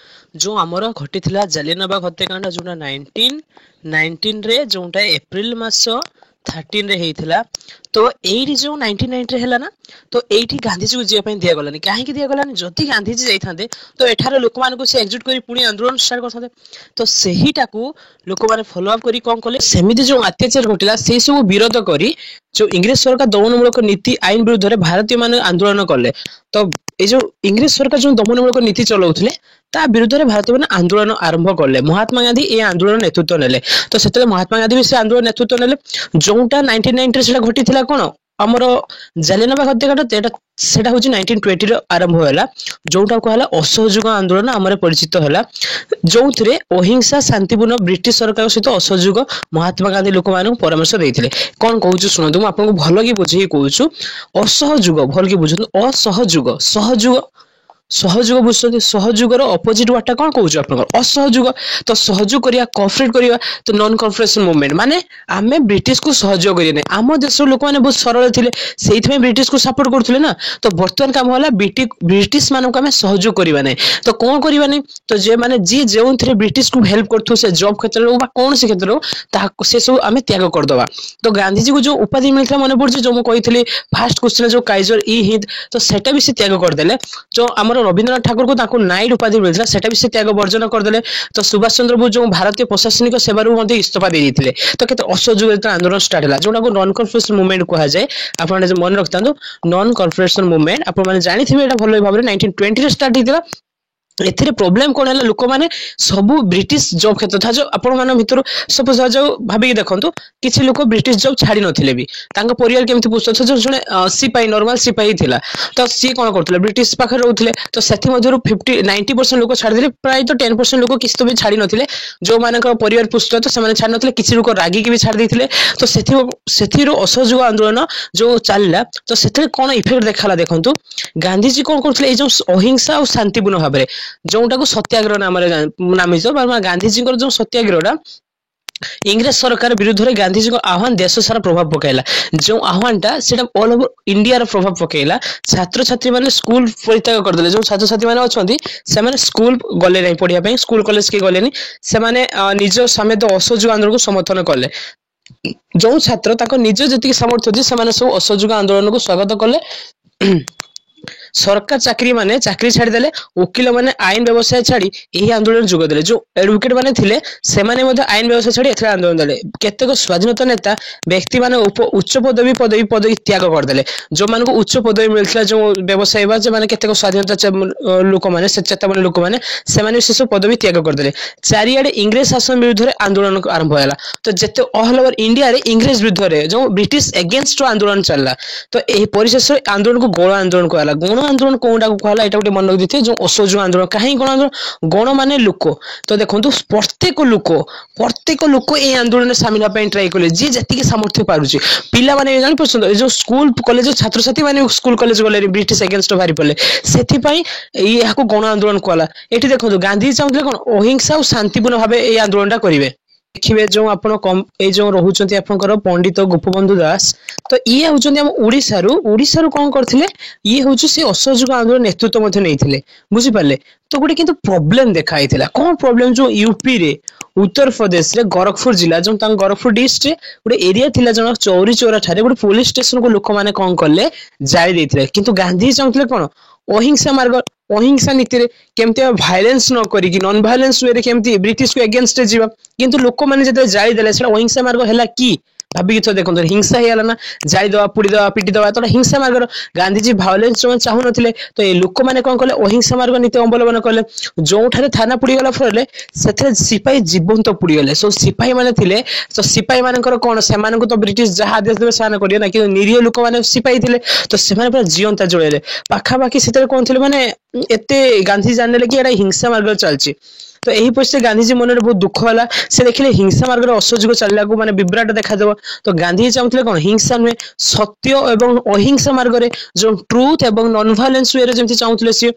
जो हमर घटिथिला जालियानबाग हत्याकांड जोना 1919 रे जोटा एप्रिल मास 13 रे हेइथिला तो एठी जो 1990 रे हला ना तो एठी गांधीजी को जिया दिया गलानी काहे दिया गलानी जति गांधीजी जाइथांदे तो एठार लोक मान को से एक्जिट करी पुणी आंदोलन स्टार्ट करथांदे तो सेहीटा को लोक माने फॉलो अप करी कोन कले सेमिति जो अत्याचार घटिला से सब विरोध करी जो इंग्लिश सरकार दमनमूलक नीति आईन विरुद्ध रे भारतीय माने आंदोलन कले तो ए जो इंग्लिश सरकार जो दमनमूलक नीति चलाउथले ता विरुद्ध रे भारतीय माने आंदोलन आरंभ कले महात्मा गांधी ए आंदोलन नेतृत्व नेले तो सेतले महात्मा गांधी भी से आंदोलन नेतृत्व नेले जोटा 1990 रे सेटा घटिथिला कोन हमर जालियानवाला हत्याकांड एटा सेटा होची 1920 रे आरंभ होला जोटा कहला असहयोग आंदोलन हमरे परिचित होला जोथरे अहिंसा शांतिपूर्ण ब्रिटिश सरकार सहित असहयोग महात्मा गांधी लोक मानक परामर्श देइथिले कोन कहूछु सुनंतु म आपन भलो की बुझी कहूछु असहयोग भलो की बुझु असहयोग सहयोग सहयोग बुझते सहयोगर अपोजिट वाटा कौन कहूँ आप असहयोग तो सहयोग करिया कोऑपरेट करिया तो नॉन कॉर्पोरेशन मूवमेंट माने आमे ब्रिटिश को सहयोग करिया नै आम देश लोक माने बहुत सरल थिले सेहि में ब्रिटिश को सपोर्ट करथुले ना तो वर्तमान काम होला ब्रिटिश मानक आमे सहयोग करिवा नै तो कोन करिवा नै तो जे माने जी जेउन थरे ब्रिटिश को हेल्प करथु से जॉब क्षेत्र रो बा कोन से क्षेत्र रो ता से सब आमे त्याग कर दवा तो गांधी जी को जो उपाधि मिलथा माने पड़छ जो म कहितली फर्स्ट क्वेश्चन जो काइजर ई हिंद तो सेटा भी से त्याग कर देले जो हमर रविंद्रनाथ ठाकुर को ताको नाइट उपाधि मिलता सेटा भी से त्याग वर्जन करदेले तो सुभाष चंद्र बोस जो भारतीय प्रशासनिक सेवा मध्ये इस्तीफा दे दिथिले तो केते असहयोग आंदोलन स्टार्ट होला जोटा को नॉन कॉर्पोरेशन मूवमेंट कहा जाए आपण जे मन रखतांदो नॉन कॉर्पोरेशन मूवमेंट आपण माने जानिथिबे एटा भलो भाबरे 1920 रे स्टार्ट हितला एथिरे प्रॉब्लम कोन हला लोक माने सब ब्रिटिश जॉब क्षेत्र था जो आपण माने भितर सपोज जो भाबी देखंतु किछि लोक ब्रिटिश जॉब छाडी नथिले भी तांका परिवार केमति पुछछ जो जने सिपाही नॉर्मल सिपाही थिला तो सी कोन करथले ब्रिटिश पाखर रहउथले तो सेथि मधुर 50-90% लोक छाडी दिले प्राय तो 10% लोक किछ तो भी छाडी नथिले जो माने का परिवार पुछछ तो से माने छाडी नथिले किछि लोक रागी के भी छाडी दिथिले तो सेथिरो असहयोग आंदोलन जो चालला तो सेथि कोन इफेक्ट देखाला देखंतु गांधी जी कोन करथले ए जो अहिंसा और शांतिपूर्ण भाबरे जोटा को सत्याग्रह नाम नामित गांधी जी जो सत्याग्रह इंग्रेज सरकार विरुद्ध रे गांधी जी को आह्वान देश सारा प्रभाव पकेला जो आह्वान टा सेटा ऑल ओवर इंडिया रो प्रभाव पकेला छात्र छात्री माने स्कूल परित्याग कर देले जो छात्र छात्री माने अछंती से माने स्कूल गले नै पढिया पई स्कूल कॉलेज के गले नै से माने निज समेत असहयोग आंदोलन को समर्थन कले जो छात्र ताको निज जति सामर्थ्य जे से माने सब असहयोग आंदोलन को स्वागत कले सरकार चाकरी माने चाकरी छाड़ी देले वकील माने आईन व्यवसाय छाड़ी एही आंदोलन जुग देले जो एडवोकेट माने थिले से माने मध्ये आईन व्यवसाय छाड़ी एथरा आंदोलन देले केतेक स्वाधीनता नेता व्यक्ति माने उच्च पदवी त्याग कर देले जो मान को उच्च पदवी मिलथला जो व्यवसाय बा जे माने केतेक स्वाधीनता लोक माने सचेता माने लोक माने से माने से सब पदवी त्याग कर देले चारियाडे इंग्लिश शासन विरुद्ध रे आंदोलन आरंभ होला तो जते ऑल ओवर इंडिया रे इंग्लिश विरुद्ध रे जो ब्रिटिश अगेंस्ट आंदोलन चलला तो एही परिशेष आंदोलन को गण आंदोलन कहला गण आंदोलन कोनटा को कहला एटा गोटे मन रख दिथे जो असहयोग आंदोलन काहे गण आंदोलन गण माने लोक तो देखंतु प्रत्येक लोक ए आंदोलन शामिल होपा ट्राई कले जे जति सामर्थ्य पारुची पिला माने जानि पसंद जो स्कूल कॉलेज छात्र छात्री माने स्कूल कॉलेज गले ब्रिटिश अगेंस्ट भारी पले सेथि पई एहाको गण आंदोलन कहला एठी देखंतु गांधी चाहुतले कोन अहिंसा और शांतिपूर्ण भाबे ए आंदोलनटा करिवे देखिए जो आपण कम ए जो रहउचंती आपनकर पंडित गोपबंधु दास तो ये होचंती हम ओडिसा रु कोन करथिले ये होचु से असहयोग आंदोलन नेतृत्व मध्ये नैथिले बुझी पाले तो गोटे किंतु प्रॉब्लम देखाइथिला कोन प्रॉब्लम जो यूपी रे उत्तर प्रदेश रे गोरखपुर जिला जो तां गोरखपुर डिस्ट्रिक्ट रे गोटे एरिया थिला जन चौरी चौरा ठारे गोटे पुलिस स्टेशन को लोक माने कोन करले जाई देथिले किंतु गांधी चाहुतले कोन अहिंसा मार्ग अहिंसा नीति रे केमते वायलेंस न करी कि नॉन वायलेंस वे रे केमते ब्रिटिश को अगेंस्ट जीवा किंतु लोक माने जते जाई देले सेटा अहिंसा मार्ग हैला की भाबी तो देखो हिंसा हेला ना जाई दवा पुड़ी दवा पिटी दवा तो हिंसा मार्ग गांधी जी वायलेंस जो चाहू नथिले तो ए लोक माने कोन कले अहिंसा मार्ग नीति अवलंबन कले जो ठारे थाना पुड़ी गला फरले सेथे सिपाही जीवंत पुड़ी गले सो सिपाही माने थिले तो सिपाही मानकर कोन से मानन को तो ब्रिटिश जहा आदेश देबे साना करियो ना कि निरीह लोक माने सिपाही थिले तो से माने पूरा जीवंत जोड़ेले पाखा बाकी सेते कोन थिले माने एते गांधी जानले कि एटा हिंसा मार्ग चलची तो यही परिस्थिति गांधीजी मन में बहुत दुख होला से देखिले हिंसा मार्ग असहयोग चलला को माने विभ्राट देखा देबो तो गांधी चाहूतले कोन हिंसा नुहे सत्य एवं अहिंसा मार्ग रे जो ट्रुथ एवं नॉन वायलेंस वे रे जेमति चाहूतले से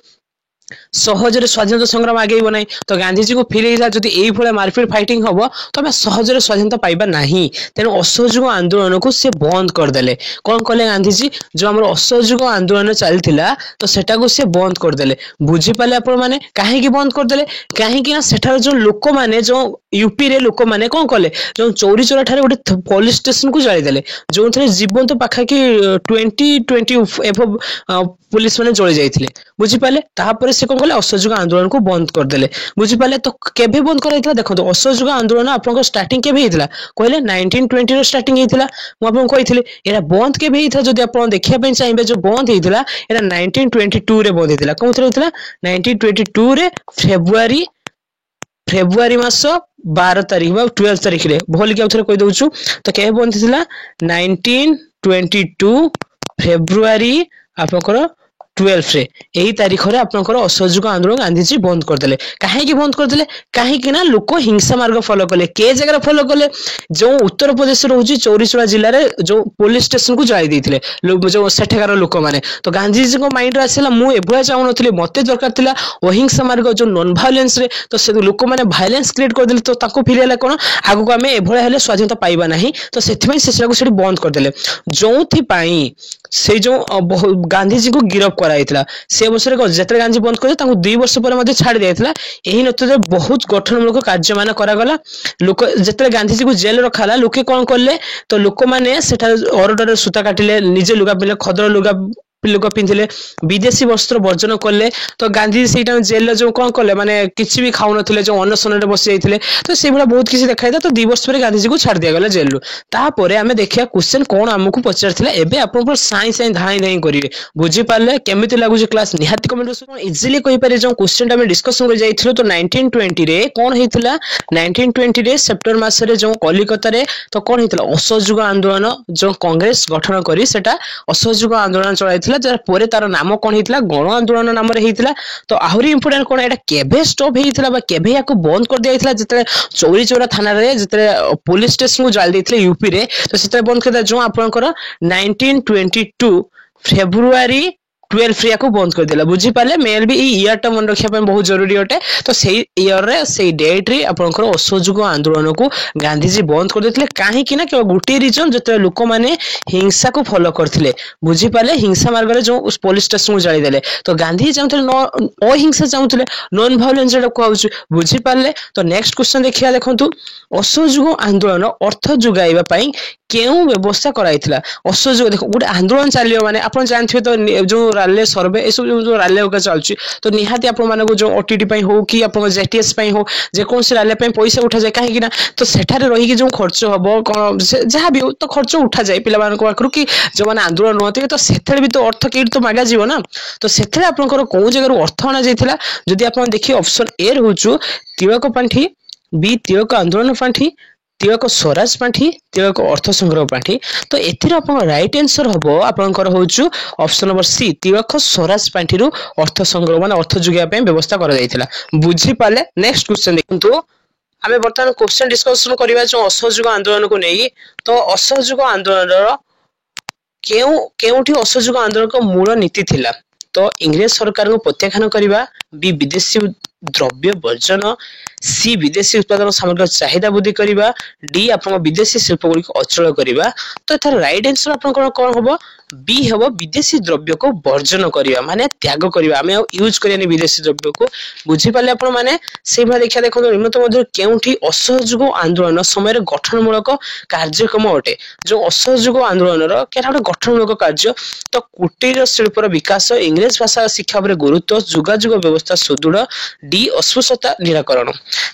सहजरे स्वाधीनता संग्राम आगे ना तो गांधीजी को फिर जब ये मारपिट फाइटिंग हम तो आम सहजरे स्वाधीनता पाइबा नहीं तेणु असहयोग आंदोलन को सी बंद करदे कौन कले गांधीजी जो आम असहयोग आंदोलन चलता तो सेटा को सी बंद करदे बुझीपारे आपण मैंने कहीं बंद करदे कहीं सेठार जो लोक मैंने जो यूपी रे लोक मैंने कौन कले जो चौरी चौरा ठारे गोटे पुलिस स्टेशन को जालीदेले जो थे जीवंत पाखाकि 20 एभव पुलिस मैंने जली जाते बुझीपारे तापर से कौन कले असहयोग आंदोलन को बंद करदे बुझीपारे तो केबे बंद कर देखो असहयोग आंदोलन आप स्टार्टिंग केबे होता कहले 1920 रो स्टार्टिंग होता मुझे कही एरा बंद केबे होता जब आप देखा चाहिए जो बंद होता एरा 1922 रे बंद होता कौन होता 1922 रे फेब्रुआरी मास 12 तारीख 12 तारीख रे भल के कही दौचु तो केबे बंद होता 1922 फेब्रुआरी आपनकर 12 रे यही तारीख रे आपनकर असहयोग आंदोलन गांधीजी बंद करदे कहीं बंद करदे कहीं ना लोक हिंसा मार्ग फॉलो कले के जगह फॉलो कले जो उत्तर प्रदेश रोची चौरीचौरा जिले में जो पुलिस स्टेशन को जलाई देते जो सेठाकार लोक मैंने तो गांधीजी को माइंड आसला मुझे एभलिया चाहूँ नी मत दरकार था अहिंसा मार्ग जो नॉन भायोलेंस रे तो से लोक मैंने भायोलेंस क्रिएट करदे तो फिर कौन आगु को आम एभलिया स्वाधीनता पाइबा नहीं तो से बंद करदे जो से जो गांधीजी को गिरफ्त कराइला से अवसर जिते गांधी बंद कर 2 वर्ष पर छाड़ दिया यही नतीजे बहुत गठनमूलक कार्य मान करागला लोक जिते गांधीजी को जेल रखाला लोके कौन कले तो लोक मैंने अरडर सूता काटिले निजे लुगा पिले खदर लुगा लोक पिंधिले विदेशी वस्त्र वर्जन कले तो गांधी से जेल जो कौन कले माने किसी भी खाऊ नथिले जो अनशन रे बसी जाइथिले तो से भला बहुत किसी देखाइदा तो 2 वर्ष पर गांधीजी को छाड़ दिया गला जेल रु तापर आमे देखिया क्वेश्चन कोन हमकु पचारथिला एबे आपन पर साई साई धाई धाई करिवे बुझी पाले केमिति लागु जे क्लास निहाती कमेंट कोन इजीली कहि पारे जो क्वेश्चन हम डिस्कशन कर जाइथिलो तो 1920 रे कोन हेतिला 1920 रे सेप्टेम्बर मास रे जो कलिकता रे तो कोन हेतिला असहयोग आंदोलन जो कांग्रेस गठन करी सेटा असहयोग आंदोलन चलाइथिला जार तार नाम कौन होता गण आंदोलन नाम होता तो आहरी इंपोर्टेंट कौन एटा केबे स्टॉप होता केबे या बंद कर दिया जिते चौरी चौरा थाना रे जिते पुलिस स्टेशन को जाल देते यूपी रे तो से बंद कर जो आपनकर 1922 फेब्रुआरी 12 को बंद कर दिला बुझी पाले मेल भी ईयर टा मन रखिया बहुत जरूरी अटे तो सही ईयर रे सही डेट रे आपनकर असहयोग आंदोलन को गांधीजी बंद कर देथिले काहे कि ना केवल गोटे रीजन जते लोक माने हिंसा को फॉलो करथिले बुझी पाले हिंसा मार्ग रे जो उस पुलिस स्टेशन को जाली देले तो गांधी चाहूथिले अहिंसा चाहूथिले नॉन वायलेंस रे कहउछु बुझी पाले तो नेक्स्ट क्वेश्चन देखिया देखंतु असहयोग आंदोलन अर्थ जुगाइबा पई केउ व्यवस्था कराइथिला असहयोग देखो गोटे आंदोलन चलियो माने आपण जानथिबे तो जो राले सर्वे ए सब जो राले होगा चलछि तो निहाती आपण माने को जो ओटीटी पई हो कि आपण जेटीएस पई हो जे कोन से राले पई पैसा उठा जाय काहे कि ना तो सेठारे रही कि जो खर्च हबो कोन जहा भी हो तो खर्च उठा जाय पिला मान को आखरु कि जो माने आंदोलन होते तो सेथरे भी तो अर्थ केट तो मागा जीवो ना तो सेथरे आपनकर को जगह अर्थ आना जायथिला जदि आपण देखि ऑप्शन ए रहउछु तिलक पांठी बी तिलक आंदोलन पांठी तिलक स्वराज पांठी तिलक अर्थ संग्रह पांठी तो एथिर आपन राइट आंसर हबो आपनकर होउछु ऑप्शन नंबर सी तिलक स्वराज पांठी रु अर्थ संग्रह माने अर्थ जुगिया पे व्यवस्था कर दैथिला बुझी पाले नेक्स्ट क्वेश्चन देखंतु हमें वर्तमान क्वेश्चन डिस्कशन करिवा जो असहयोग आंदोलन को नै तो असहयोग आंदोलन रो केउठी असहयोग आंदोलन को मूल नीति थिला तो इंग्रेज सरकार को प्रत्याख्यान करिवा बी विदेशी द्रव्य वर्जन सी विदेशी उत्पादन सामग्री चाहिदा वृद्धि करबा डी आपन विदेशी शिल्प गुडी को अचल करबा तो एथर राइट आंसर आपन कोन हबो बी हबो विदेशी द्रव्य को वर्जन करबा माने त्याग करबा हमें यूज करियानी विदेशी द्रव्य को बुझी पाले आपन माने से भा देखिया देखो निम्नत मध्य केउठी असहयोग आंदोलन समय गठनमूलक कार्यक्रम अटे जो असहयोग आंदोलन रो केना गठनमूलक कार्य तो कुटीर शिल्पर विकास इंग्लिश भाषा शिक्षा पर गुरुत्व जोगाजोग व्यवस्था सुदृढ़ डी अस्पृश्यता निराकरण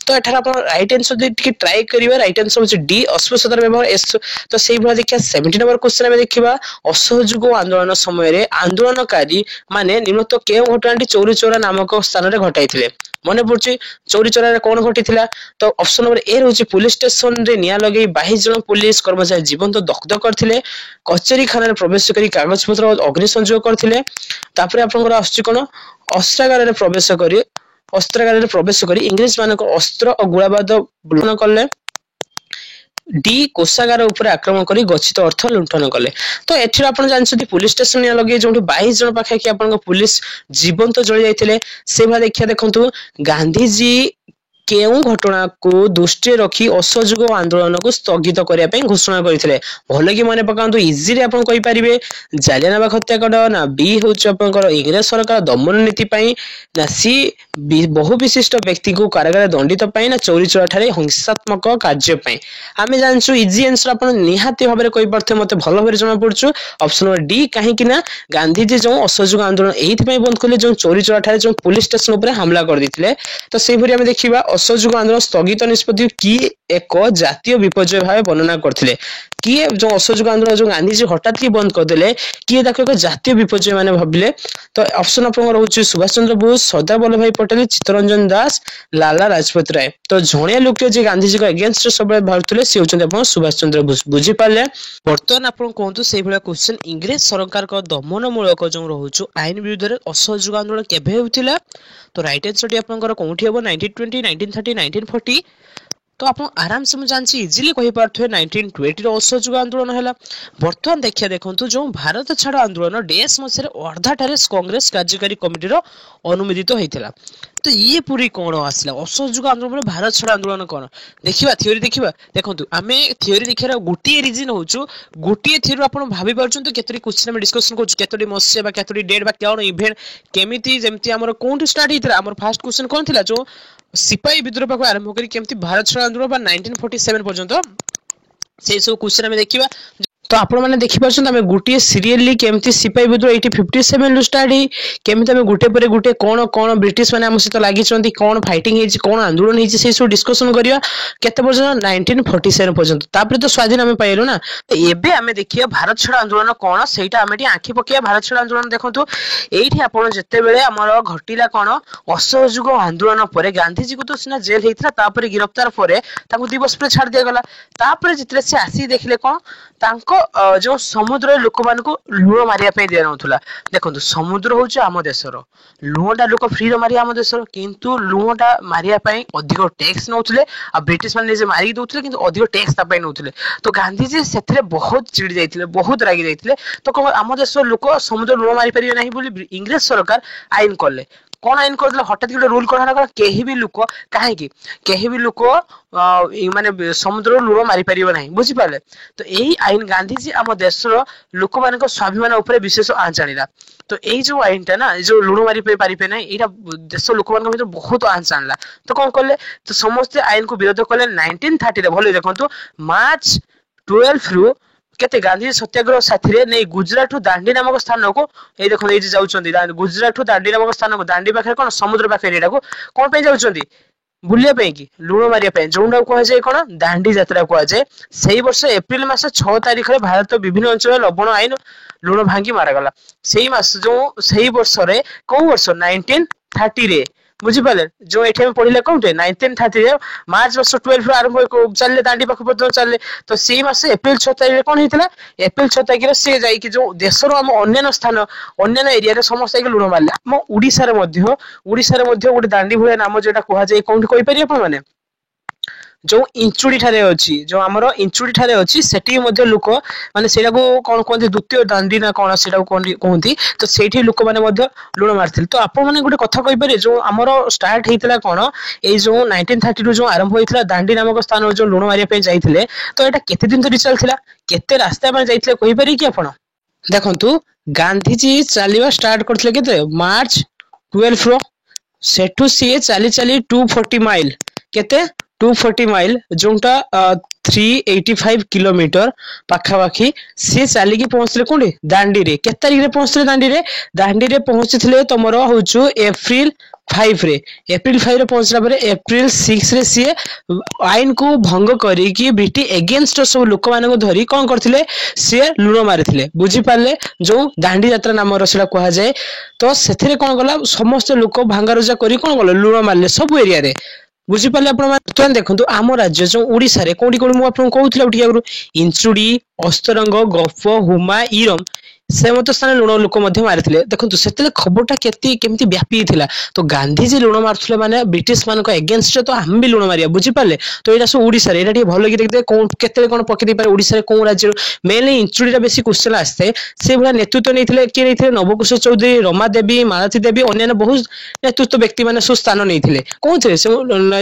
तो एठार आप राइट आंसर देखि ट्राई करिवा राइट आंसर होची डी अस्पृश्यतार व्यवहार एस तो सेही भला देखिया 70 नंबर क्वेश्चन में देखिबा असहयोग आंदोलन समय रे आंदोलनकारी माने निम्नत के घटनाटी चौरी चौरा नामक स्थान रे घटाइथिले मने पड़छि चौरी चौरा रे कोन घटिथिला तो ऑप्शन नंबर ए रहउची पुलिस स्टेशन रे निया लगै 22 जन पुलिस कर्मचारी जीवंत दग्ध करथिले कचेरी खाना रे प्रवेश करी कागज पत्र अग्नि संयोग करथिले तापर आपनकर आछि कोन अस्त्रागार रे प्रवेश करी इंग्लिश मानक अस्त्र और गोलाबाद बुलन करले डी कोषागार उपर आक्रमण करी गच्छित अर्थ लुंठन कले। तो एठी आपण जानछथि पुलिस स्टेशन लगे जोंठी 22 जन पाखे कि आपण पुलिस जीवंत जळी जाइथिले से भा देखिया देखंतु गांधी जी केउ घटना को दृष्टि रखी असहयोग आंदोलन को स्थगित करने पे घोषणा करथिले। भले कि माने पकांतु इजीली आपण कहि परिबे जालियानबाग हत्याकांड ना बी होच आपनकर इंग्रेज सरकार दमन नीति पई ना सी बहु विशिष्ट व्यक्ति को कारागार दंडित पई ना चोरी चोरा ठारे हिंसात्मक कार्य पई। आमे जानछु इजी आंसर आपण निहाती भाबरे कहि परथे मते भलो भाबरे जणा पड़छु ऑप्शन नंबर डी काहे कि ना गांधी जी जो असहयोग आंदोलन एथि पई बंद करले जो चोरी चोरा ठारे जो पुलिस स्टेशन ऊपर हमला कर दिथिले। तो सेहि भरी आमे देखिबा असहयोग आंदोलन स्थगित निष्पत्ति की एक जातीय विपर्यय भाव वर्णना करथिले। किए जो असहयोग आंदोलन जो गांधी जी हठात की बंद कर देले किए ताको एक जातीय विपर्यय माने भाबिले। तो ऑप्शन आपन रहउछि सुभाष चंद्र बोस, सरदार वल्लभ भाई पटेल, चित्तरंजन दास, लाला लाजपत राय। तो जणिया लोक जे गांधी जी को अगेंस्ट सब भाबुले से होचंते आपन सुभाष चंद्र बोस। बुझी पाले वर्तमान आपन कोंतु सेहि भला क्वेश्चन इंग्लिश सरकार को दमनमूलक जो रहउछु आईन विरुद्ध रे असहयोग आंदोलन केबे होउथिला। तो राइट आंसर आपनकर कोंठी हेबो 1920, 1930, 1940। तो आप आराम से मुझे जानछि इजीली कहि पारथुए 1920 रो असहयोग आंदोलन हैला। वर्तमान देखिया देखंतु जो भारत छाड़ आंदोलन डेस मसरे अर्धा ठारे कांग्रेस कार्यकारी कमिटी रो अनुमोदित होइथिला। तो ये पूरी कोन आसला असहयोग आंदोलन भारत छाड़ आंदोलन कोन देखिबा थ्योरी देखिबा देखंतु आमे थ्योरी देखिरा गुटी रीजन होछु गुटी थ्योरी आपण भाबी पारछन केतरी क्वेश्चन में डिस्कशन करछु केतरी मस्य बा केतरी डेट बा कोन इवेंट केमिति जेमति हमर कोन स्टार्ट हितरा हमर फर्स्ट क्वेश्चन कोन थिला जो सिपाही विद्रोह पाखु आरंभ करी केमति भारत छाड़ आंदोलन बा 1947 पर्यंत से सब क्वेश्चन में देखिबा। तो आपण माने देखि परछन हमें गुटे सीरियली केमति सिपाही विद्रोह 57 रु स्टार्ट ही केमति हमें गुटे परे गुटे कोन कोन ब्रिटिश माने हम सहित लागि चंती कोन फाइटिंग हेछि कोन आंदोलन हेछि से सब डिस्कशन करिया केते पर्यंत 1947 पर्यंत। तापर तो स्वाधीन हमें पाइलो ना। एबे हमें देखिया भारत छाड़ आंदोलन कोन सेटा हमें आंखि पकिया भारत छाड़ आंदोलन देखंतु एठी आपण जत्ते बेले हमर घटिला कोन असहयोग आंदोलन परे गांधी जी को तो सिना जेल हेइथला तापर गिरफ्तार परे ताको दिवस पर छाड़ दिया गला। तापर जितले से आसी देखले कोन तांको जो समुद्र लोक मान को लुण मारिया पे दिया नथुला। देखंतु समुद्र होचे आम देशर लुणटा लोक फ्री रो मारिया आम देशर किंतु लुणटा मारिया पे अधिक टैक्स नउथले आ ब्रिटिश माने जे मारी दउथले किंतु अधिक टैक्स ता पे नउथले। तो गांधी जी सेथरे बहुत चिड़ी जाइथिले बहुत रागी जाइथिले। तो कोन आम देशर लोक समुद्र लुण मारी परियो नाही बोली इंग्लिश सरकार आईन करले कौन आईन कर हठात गोटे रूल करा कहीं भी लोक कहीं कहीं भी लोक माने समुद्र लुण मारी पार ना बुझीपारे। तो यही आईन गांधीजी आम देशर लोक मान स्वाभिमान उपर विशेष आंच आणला। तो यही जो आईन टा ना जो लुण मारी पारे ना यहाँ देश लोक मान बहुत आंच आणला। तो कौन कले तो समस्ते आईन को विरोध कले 1930 भले देखो मार्च 12 रु केते गांधी सत्याग्रह साथी रे नै गुजरात दांडी नामक स्थान को ए देखो ए जाउचंदी गुजरात दांडी नामक स्थान को दांडी पाखे कोन समुद्र पाखे एटा को कोन पे जाउचंदी बुलिया पे कि लुण मारिया पे जोंडा को जाय कोन दांडी यात्रा को जाय। सेही वर्ष एप्रिल मास 6 तारिख रे भारत विभिन्न अंचल लवण आईन लुण भांगी मारा गला। सेही मास जो सेही वर्ष रे को वर्ष 1930 रे बुझीपारे जो एठी हम पढिले कोनटे 1930 रे मार्च वर्ष 12 आरंभ चलले दांडी पाख पर्यंत चलले। तो सेही मास एप्रिल 6 तारिख रे कोन हितला एप्रिल 6 तारिख रे से जाई कि जो देशर हम अन्य स्थान अन्य एरिया रे समस्त के लुण मारले। हम ओडिसा रे मध्य गोटे दांडी भलिया नाम जेटा कोहा जाय कोनटे कहि पारि आपण माने जो इंचुड़ी ठारे अछि जो हमर इंचुड़ी ठारे अछि सेठी मध्ये लोक माने सेटा को कोन कोनथि द्वितीय दांडी ना कोन सेटा को कोनथि। तो सेठी लोक माने मध्ये लुण मारथिल। तो आपण माने गोटे कथा कहि पारे जो हमर स्टार्ट हेतिला कोन ए जो 1932 जो आरंभ होइथिला दांडी नामक स्थान जो लुण मारिया पे जाइथिले। तो एटा केते दिन धरि चलथिला केते रास्ता माने जाइथिले कहि पारि कि आपण देखंतु गांधी जी चालिबा स्टार्ट करथिले केते मार्च 12 रो सेठु सी चाली चाली 240 माइल केते 240 माइल जोटा 385 किलोमीटर पाखापाखि सी चलिकी पहुंचले कोंडी दांडी रे के तारिख रे पहुंचले दांडी रे पहुंचले तमर होचु एप्रिल 5 रे एप्रिल 5 रे पहुंचला परे एप्रिल 6 रे सी आईन को भंग करी कि ब्रिटिश अगेंस्ट सब लोक मान को धरी कोन करथिले सी लुण मारिथिले बुझी पाले जो दांडी यात्रा नाम रसला कहा जाए। तो सेथिरे कोन गला समस्त लोक भांगारुजा करी कोन गला लुण मारले सब एरिया रे बुझी पाले। आपण बर्तमान देखंतु आम राज्य जो ओडिसा रे कोडी कोडी मु आपन कहउथिला उठी आगु इंचुडी अस्तरंग गफ हुमा इरम से मत स्थान लुण लोक मारी देखो से खबरटा केमती व्यापी थिला तो गांधीजी लुण मारुले माने ब्रिटिश मान एगेन्स्ट तो आम भी लुण मारिया बुझीपारे तो यहाँ सब ओडिशा रे एटा भल कि देखते केते कौन पकई पारे ओडिशा कौ राज्य मेनली इंचुड़ी बेसी क्वेश्चन आसते से भाया नेतृत्व नहीं किए नहीं नवकुश चौधरी रमा देवी मालती देवी अन्य बहुत नेतृत्व व्यक्ति मैंने सब स्थान नहीं कौन थे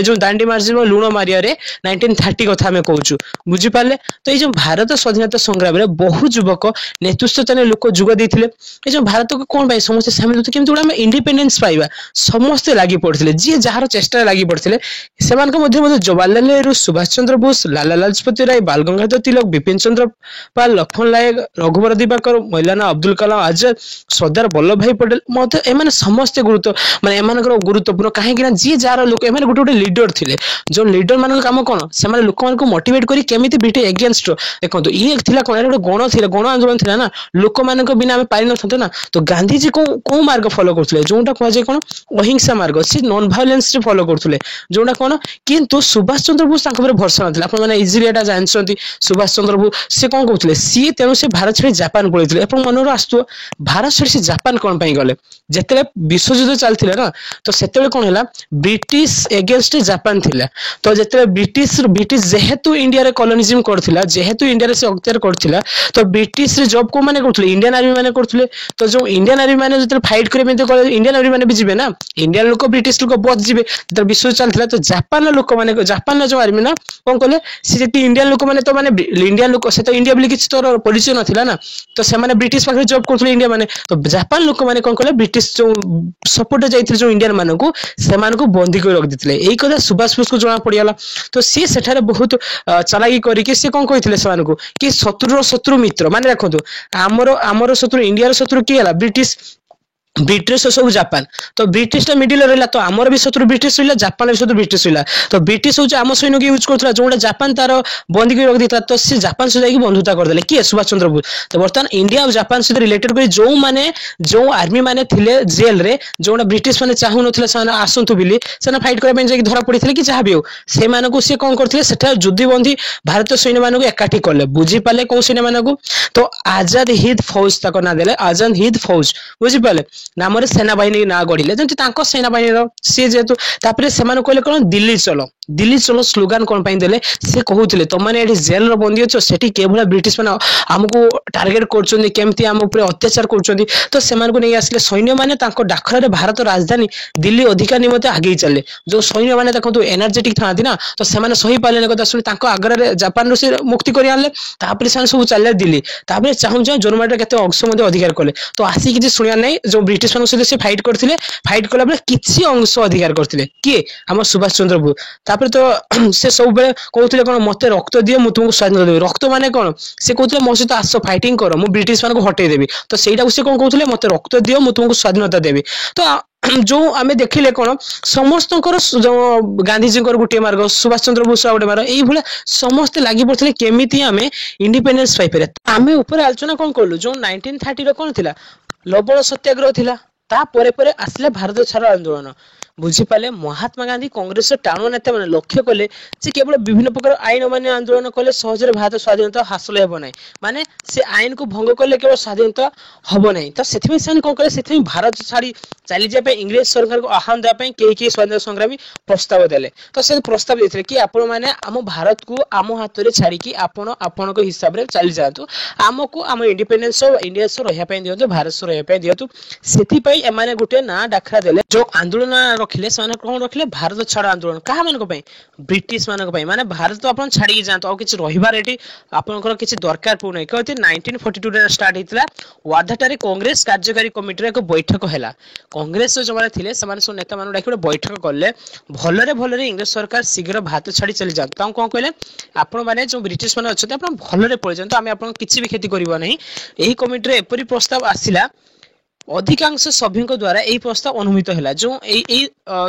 जो दांडी मार्च लुण मारिया 1930 कथा आम कहूँ बुझीपारे तो ये भारत स्वाधीनता संग्राम में बहुत युवक नेतृत्व लोक जुग देते जो भारत को कौन पाई समस्त सामिल होते केमती गोटे इंडिपेंडेंस पाइबा समस्ते लगी पड़ते जी जार चेष्टा लगी पड़ते से जवाहरलाल नेहरू सुभाष चंद्र बोस लाला लाजपत राय बाल गंगाधर तिलक विपिन चंद्र पाल लक्ष्मण नायक रघुवर दिवाकर मौलाना अब्दुल कलाम आजाद सरदार वल्लभ भाई पटेल मत एम समस्ते गुरुत्व माने एम गुरुत्वपूर्ण कहीं जी जार लोक एम गोटे गोटे लीडर थे जो लीडर मान काम कौन से लोक मोटिवेट करी केमिति ब्रिटिश एगेन्स्ट देखो ये थिला कौन गोटे गण थी गण आंदोलन थिला ना लोक मान बिना आम पारि न ना तो गांधीजी कौ मार्ग फॉलो करते जोटा कहुए कौन अहिंसा मार्ग सी नॉन वायलेंस फॉलो करते जोटा कौन किंतु सुभाष चंद्र बोस भरसा ना आपने इजिली एटा जानते सुभाष चंद्र बोस से कौन कहते सी तेणु से भारत छाड़ी जापान पड़े मनोर आसु भारत छाड़ी से जापान कौन गले जिते विश्वयुद्ध चलता ना तो से कौन है ब्रिटिश एगेन्स्ट जापान थिला तो जिते ब्रिटिश जेहेतु इंडिया कॉलोनिज्म करथिला जेहेतु इंडिया से अख्तियार करथिला तो ब्रिटिश जॉब को माने करथले इंडियन आर्मी माने करथले तो जो इंडियन आर्मी माने जते फाइट करे में तो इंडियन आर्मी माने भी जिवे ना इंडियन लोक ब्रिटिश लोक बहुत जिवे जते विश्व चलथिला तो जापान लोक माने जापान जो आर्मी ना कौन कहले से जति इंडियन लोक माने तो माने इंडियन लोक से तो इंडिया बोली किछ तो परिचय नथिला ना तो से माने ब्रिटिश पाखे जॉब करथले इंडिया माने तो जापान लोक माने कौन कहले ब्रिटिश जो सपोर्ट जाइथिले जो इंडियन मानको से मानको बंदी कर रख दिथिले एई कथा सुभाष बोस को जणा पड़ियाला तो सी सेठारे बहुत चलाकी करिके से कौन कहिथिले से मानको कि शत्रुर शत्रु मित्र माने देखो आमर शत्रु इंडिया शत्रु किए है ब्रिटिश ब्रिटिश सब जापान तो ब्रिटिश मिडिल रहा तो आमर भी शत्रु ब्रिटिश रहा जापान भी शत्रु ब्रिटिश रहा तो ब्रिटिश हूँ आम सैनिक यूज करता जो जापान तार बंदी कर रखी तो सी जापान सहित बंधुता करदे किए सुभाष चंद्र बोस तो बर्तमान इंडिया और जापान सहित रिलेटेड कर जो माने जो आर्मी माने थिले जेल रे जो ब्रिटिश माने चाहू नथिले से आसंतु बिली से फाइट करने जाकि धरा पड़ी कि जहाँ भी हो से कौन करते युद्धबंदी भारतीय सैन्य मान एकाठी कले बुझीपारे कौ सैन्य मान तो आजाद हिंद फौज तक ना देले आजाद हिंद फौज बुझीपारे नाम सेनाबाहिनी ना गढ़िले जमी सेनाबाहिनी सी जेहेतु कहले कौन दिल्ली चलो स्लोगान कौन देले सी कहते तुम मैंने जेल बंदी अच्छो से ब्रिटिश मैंने आमको टार्गेट करमती आम उपर अत्याचार कर तो से नहीं आसिले सैन्य मैंने डाखर भारत राजधानी दिल्ली अधिकार निमंते आगे चले जो सैन्य मैंने देखो एनर्जेटिक था ना तो से सही पारे कथा शुणी आगे जापान से मुक्ति कर आनले सब चल दिल्ली चाहूँ जोरमाटे के अंश अधिकार कले तो आसिक किसी शुणा नहीं जो ब्रिटिश मान सहित फाइट करते फाइट कला किसी अंश अधिकार करते किए आम सुभाष चंद्र बोस तो से सब कहते कौन मत रक्त दिए मुझे तुमको स्वाधीनता देवी रक्त माने कौन से कहते मो सहित आस फाइटिंग कर मुझे ब्रिटिश मान हटई देवी तो सहीटा से कौन कहते मत रक्त दियो मुझे तुमको स्वाधीनता देवी तो जो आम देखिले कौन समस्त गांधीजी गोटे मार्ग सुभाष चंद्र बोस गोटे मार्ग ये समस्ते लगी पड़ते केमी आम इंडिपेंडेंस पाइपर आम ऊपर आलोचना कौन कलु जो 1930 कौन थी लवण सत्याग्रह थिला तापर आसले भारत छाड़ आंदोलन बुझीपारे महात्मा गांधी कांग्रेस टाणुआ नेता मैंने लक्ष्य कले केवल विभिन्न प्रकार आईन मान आंदोलन कले सहजरे भारत स्वाधीनता हासिल हो ना माने से आईन को भंग कले केवल स्वाधीनता हम ना तो से कौन कले से भारत छाड़ी चली जाए इंग्रेज सरकार को आह्वान देवाई कई स्वाधीनता संग्रामी प्रस्ताव देले तो से प्रस्ताव देते कि आपण मैंने आम भारत को आम हाथ में छाड़ी आपण हिसाब से चली जातु आमको आम इंडिपेंडेंस इंडिया सह रही दिंतु भारत सह रही दिंतु से गोटे ना डाकरा देले जो आंदोलन रखिले कौन रखिले भारत छाड़ आंदोलन क्या मान ब्रिटिश मान माने भारत तो आप छाड़ी जातु आ किसी रही आपंकर किसी दरकार पड़ना कहते 1942 स्टार्ट होता वार्धाटारे कांग्रेस कार्यकारी कमिटी एक बैठक है कांग्रेस जो थे सब नेता मान डाक बैठक कले भलरे भलरे इंग्रेज सरकार शीघ्र भारत छाड़ी चली जातु कौन कहले आपण मैंने जो ब्रिटिश मैंने अच्छे भलरे पड़े जातु आम आप किसी भी क्षति करना यही कमिटी एपरी प्रस्ताव आसला अधिकांश सभ्यों द्वारा यही प्रस्ताव अनुमित है जो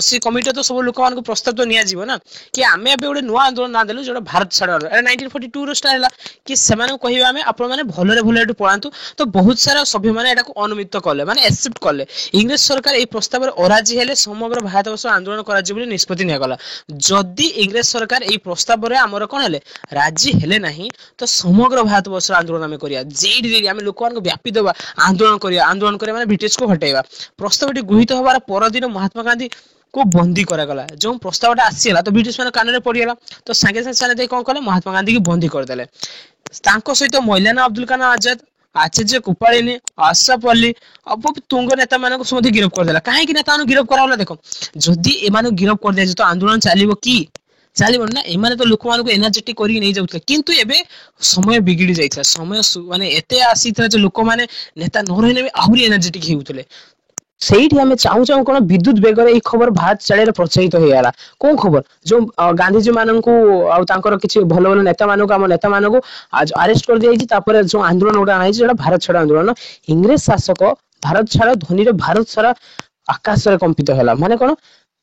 से कमिटी तो सब लोक मान प्रस्ताव तो निजी ना कि आम ए गोटे नुआ आंदोलन ना देलु जो भारत छाड़ 1942 स्टार्ट है कि से कहे आम आपने भलरे भल पढ़ातु तो बहुत सारा सभ्य मैंने अनुमित कले माने एक्सेप्ट कले इंग्रेज सरकार यह प्रस्ताव अराजी हेले समग्र भारतवर्ष आंदोलन कर निष्पत्ति निगला जदि इंग्रेज सरकार यही प्रस्ताव आमर कौन है राजी हेले नहीं तो समग्र भारतवर्ष आंदोलन आम करिया जेडी आम लोक व्यापी देवा आंदोलन करिया ब्रिटिश को हटेगा प्रस्ताव गृहीत हबार परदिन महात्मा गांधी को बंदी करागला जो प्रस्तावटा आसीला तो ब्रिटिश मैंने कान में पड़गला तो सागे सागे कौन कले महात्मा गांधी की बंदी करदे सहित मौलाना अब्दुल कलाम आजाद आचार्य कृपालिनी आशराफ अली अब तुंग नेता मान गिरफ करदेला कहीं नेता गिरफ कराला देख जदि एम गिरफ कर दिया तो आंदोलन चलो कि चलो ना एम तो लोक मान एनर्जेटिक कर नहीं जाऊे किंतु एबे समय बिगिड़ी जाइए समय माने एते आसी जो लोक मैंने नेता न रही आहरी एनर्जेटिक होते ସେଇଠି ଆମେ ଚାହୁଁ ଚାହୁଁ କଣ ବିଦ୍ୟୁତ ବେଗରେ ଏଇ ଖବର ଭାରତ ଚାରିଆଡେ ପ୍ରଚାରିତ ହେଇଗଲା କୋଉ ଖବର ଯୋଉ ଗାନ୍ଧୀଜୀ ମାନଙ୍କୁ ଆଉ ତାଙ୍କର କିଛି ଭଲ ଭଲ ନେତା ମାନଙ୍କୁ ଆମ ନେତା ମାନଙ୍କୁ ଆରେଷ୍ଟ କରିଦିଆଯାଇଛି ତାପରେ ଯୋଉ ଆନ୍ଦୋଳନ ଗୋଟେ ଆଣାଯାଇଛି ଯୋଉଟା ଭାରତ ଛାଡ ଆନ୍ଦୋଳନ ଇଂରେଜ ଶାସକ ଭାରତ ଛାଡ ଧ୍ୱନିରେ ଭାରତ ସାରା ଆକାଶରେ କମ୍ପିତ ହେଲା ମାନେ କଣ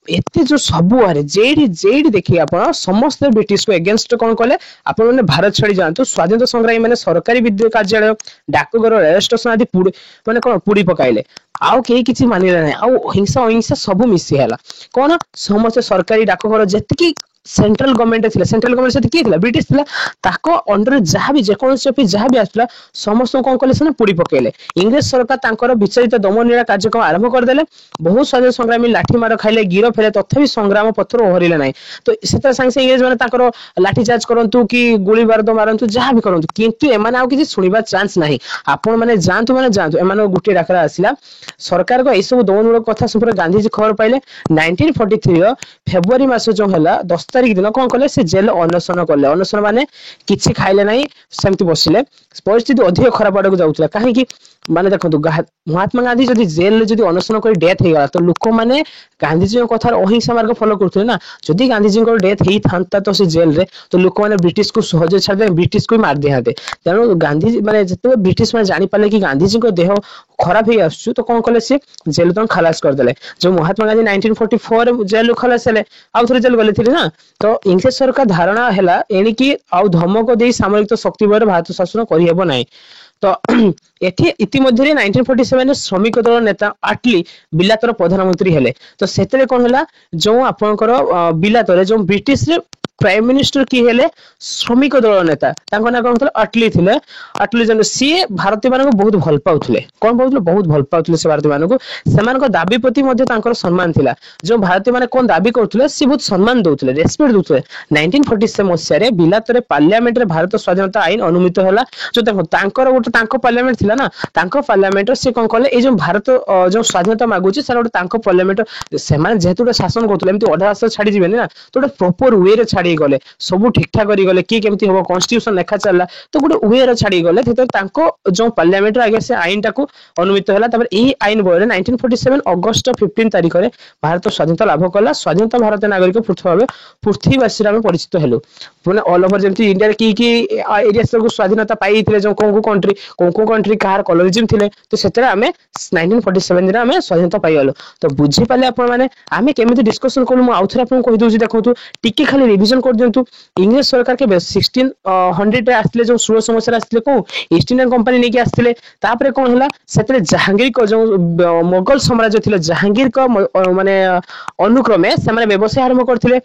एते जो सबुआरे जेडी जेडी देखिए आपण समस्त ब्रिटिश को एगेंस्ट कौन कले आपण माने भारत छाड़ी जानतु स्वाधीनता संग्रामी माने सरकारी विद्युत कार्यालय डाकघर रेल स्टेशन आदि माने कौन पुड़ी पकाइले आउ कई किछि मानिले नै आउ हिंसा अहिंसा सब मिसी हैला कौन समस्त सरकारी डाकघर जेतिकी सेंट्रल गवर्नमेंट थिला सेंट्रल गवर्नमेंट से किए थिला ब्रिटिश थिला ताको अंडर जहां भी जेकोनसी ऑफिस जहां भी आसला समस्त कोन कले से पुड़ी पकेले इंग्लिश सरकार तांकर विचलित दमननीय कार्यक्रम आरंभ कर देले बहुत स्वाधीन संग्रामी लाठी मार खाइले गिरो फेले तथापि संग्राम पत्र ओहरिले नै तो सेता संगे इंग्लिश माने तांकर लाठी चार्ज करंतु कि गोली बारूद मारंतु जहां भी करंतु किंतु एमाने आ किछि सुनिबा चांस नाही आपण माने जानतु एमाने गुटे डाकरा आसिला सरकार को ए सब दमनमूलक कथा सुपर गांधीजी खबर पाइले 1943 रो फेब्रुआरी मास जो हला 10 तारीख दिन कौन कले से जेल अनशन कले अनशन माने किछि खाइले नाही सेमति बसिले परिस्थिति अधिक खराब आड़ को जाउतला काहे कि माने देखंतु महात्मा गांधी जदि जेल रे जदि अनशन कर डेथ हे गला तो लोक माने गांधीजी कथा अहिंसा मार्ग फॉलो करथले ना जदि गांधीजी को डेथ हेई थांता तो से जेल रे तो लोक माने ब्रिटिश को सहज छाड़ दे ब्रिटिश को मार दिहाते तेनु गांधी माने जते ब्रिटिश माने जानि पाले कि गांधीजी को देह खराब हे आसु तो कौन कले से जेल तो खलास कर देले जो महात्मा गांधी 1944 जेल खलास हेले आउ थरे जेल गले थिले ना तो इंग्लिश सरकार धारणा हैला एणिकी आउ धमक दे सामरिक तो शक्ति बल भारत शासन करिहेबो नाही तो एठी इतिमध्ये 1947 श्रमिक दल नेता आटली बिलातर प्रधानमंत्री हेले तो सेतरे कोन हला जो आपनकर बिलातर जो ब्रिटिश रे प्राइम मिनिस्टर की हेले श्रमिक दल नेता तांको ना कोन अटली थिले अटली जन सी भारतीय मानको बहुत भल पाउथले कोन पाउथले बहुत भल पाउथले से भारतीय मानको सेमानको दाबी प्रति मध्ये तांकर सम्मान थिला जो भारतीय माने कोन दाबी करथले सी बहुत सम्मान दउथले रेस्पेक्ट दउथले 1947 मसिया रे बिलातरे पार्लियामेंट रे भारत स्वाधीनता आईन अनुमित होला जो तांकर गोटे तांको पार्लियामेंट थिला ना तांको पार्लियामेंट से कोन कहले ए जो भारत जो स्वाधीनता मागुची सर गोटे तांको पार्लियामेंट सेमान जेतु शासन करथले एमती अधारास छाडी जिवेनी ना तो गोटे प्रॉपर वे रे छाडी गले सब ठीक ठाक करी गले की केमती हो कॉन्स्टिट्यूशन लेखा चलला तो गोटे वे रे छाडी गले तो तांको जो पार्लियामेंट आगे से आईन टाको अनुमित होला तबर एही आईन बळे 1947 अगस्त 15 तारिख रे भारत स्वाधीनता लाभ कला स्वाधीनता भारतीय नागरिक पृथ्वीवासी रे परिचित हेलु माने ऑल ओवर जेमती इंडिया रे की एरिया सब स्वाधीनता पाई थिले जो कोन कंट्री कार कॉलोनिज्म थिले तो सेतरे हमें 1947 दिन हमें स्वाधीनता पाई गलो तो बुझी पाले आपण माने हमें केमिति डिस्कशन करलु म आउथरे आपण कहि दोजी देखंतु टिके खाली रिवीजन कर दियंतु इंग्लिश सरकार के 1600 रे आस्थिले जो 16 समस्या आस्थिले को ईस्ट इंडियन कंपनी नेकी आस्थिले तापरे कोन हला सेतरे जहांगीर को जो मुगल साम्राज्य थिले जहांगीर को माने अनुक्रमे से माने व्यवसाय आरंभ करथिले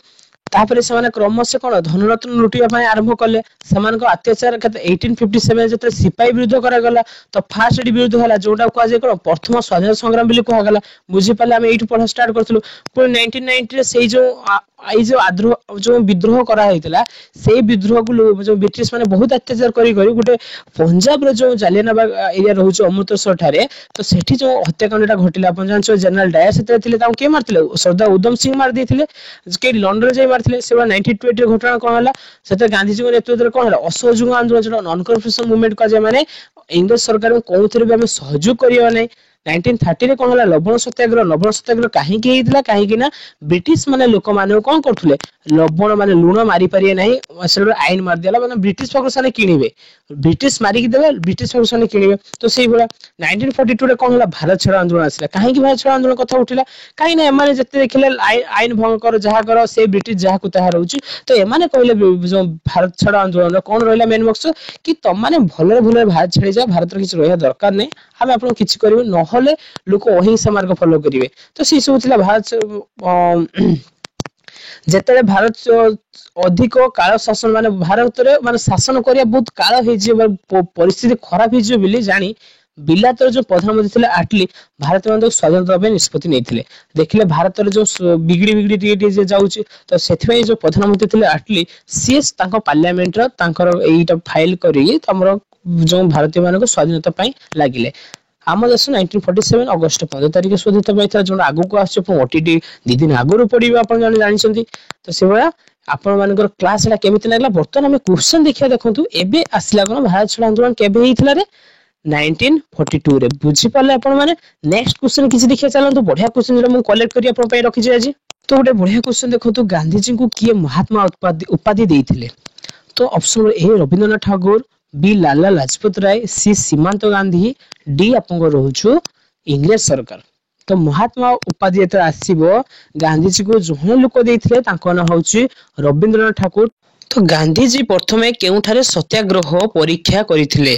तापरे से क्रमश कौन धनरत्न लुटिया आरंभ कले से अत्याचार 1857 जो सिपाही विरुद्ध करागला तो फास्ट विरुद्ध है जोटा कहुए कौन प्रथम स्वाधीनता संग्राम कहगला बुझीपारे आम ये पढ़ा स्टार्ट करूँ पुणी 1990 से जो आद्रोह जो विद्रोह कराइला से विद्रोह को जो ब्रिटिश माने बहुत अत्याचार करी गोटे पंजाब रो जो जालियानबाग एरिया रोचे अमृतसर ठारे तो सेठी जो हत्याकांडटा घटिला अपन जानछो जनरल डायर सेते थिले ताऊ के मारथिले सरदार उधम सिंह मार देथिले के लंडन जाई मारथिले से 1920 रे घटना कोन हला सेते गांधीजी को नेतृत्व रे कोन हला असहयोग आंदोलन जो नॉन कॉन्फरेंस मूवमेंट का जे माने इंग्लिश सरकार को कोउथरे भी हम सहयोग करियो नै 1930 रे कोन होला लवण सत्याग्रह काहे की हेइतला काहे की ना ब्रिटिश माने लोक माने कोन करथुले लवण माने लूण मारी परिए नाही से आईन मार दिला माने ब्रिटिश पाखु साने किनिबे ब्रिटिश मारी की देबे ब्रिटिश पाखु साने किनिबे तो सेही बोला 1942 रे कोन होला भारत छाड़ आंदोलन आसिला काहे की भारत छाड़ आंदोलन कथा उठिला काहे ना एमाने जते देखिले आईन भंग कर जहा कर से ब्रिटिश जहा को ताहा रहउची तो एमाने कहले जो भारत छाड़ आंदोलन कोन रहला मेन मकसद कि तम माने भले भले भारत छाड़ी जा भारत रे किछ रहया दरकार नै हम आपन किछ करिवे नहले लोक अहिंसा मार्ग फॉलो करिवे तो से सब थिला भारत जेतले भारत अधिक काल शासन माने भारत रे माने शासन करिया बहुत काल हे जे परिस्थिति खराब हे जे बिली जानी बिलातर जो प्रधानमंत्री थे आटली भारत में स्वाधीनता निष्पत्ति नहीं देखिले भारत जो बिगड़ी बिगड़ी जाऊँगी तो से जो प्रधानमंत्री थे आटली सी पार्लियामेंट एटा फाइल कर जो भारतीय मान स्वाधीनता लगिले आम देश 1947 अगस्त 15 तारिख स्वाधीनता पाई जो आगु को ओटीटी 2 दिन आगु पढ़े आप जानते तो से भाया आपण मानकर क्लास केमिति लागला बर्तमान आम क्वेश्चन देखिया देखंतु एबे आसला कोन भारत छाड़ आंदोलन केबे हेइथिला रे 1942 रे बुझी पाले आपण माने नेक्स्ट क्वेश्चन किछि देखिया चलंतु बढ़िया क्वेश्चन जे मु कलेक्ट करी आपण पई रखि जे आज तो गोटे बढ़िया क्वेश्चन देखंतु गांधी जी को किए महात्मा उपाधि देइथिले तो option A Rabindranath Thakur B Lala Lajpat Rai C Seemant Gandhi D आपन रहउछु इंग्लिश सरकार तो महात्मा उपाधि एत आसीबो गांधी जी को जोहने लोक देइथिले तांको ना होउछि रविंद्रनाथ ठाकुर तो गांधी जी प्रथमे केउठारे सत्याग्रह परीक्षा करिथिले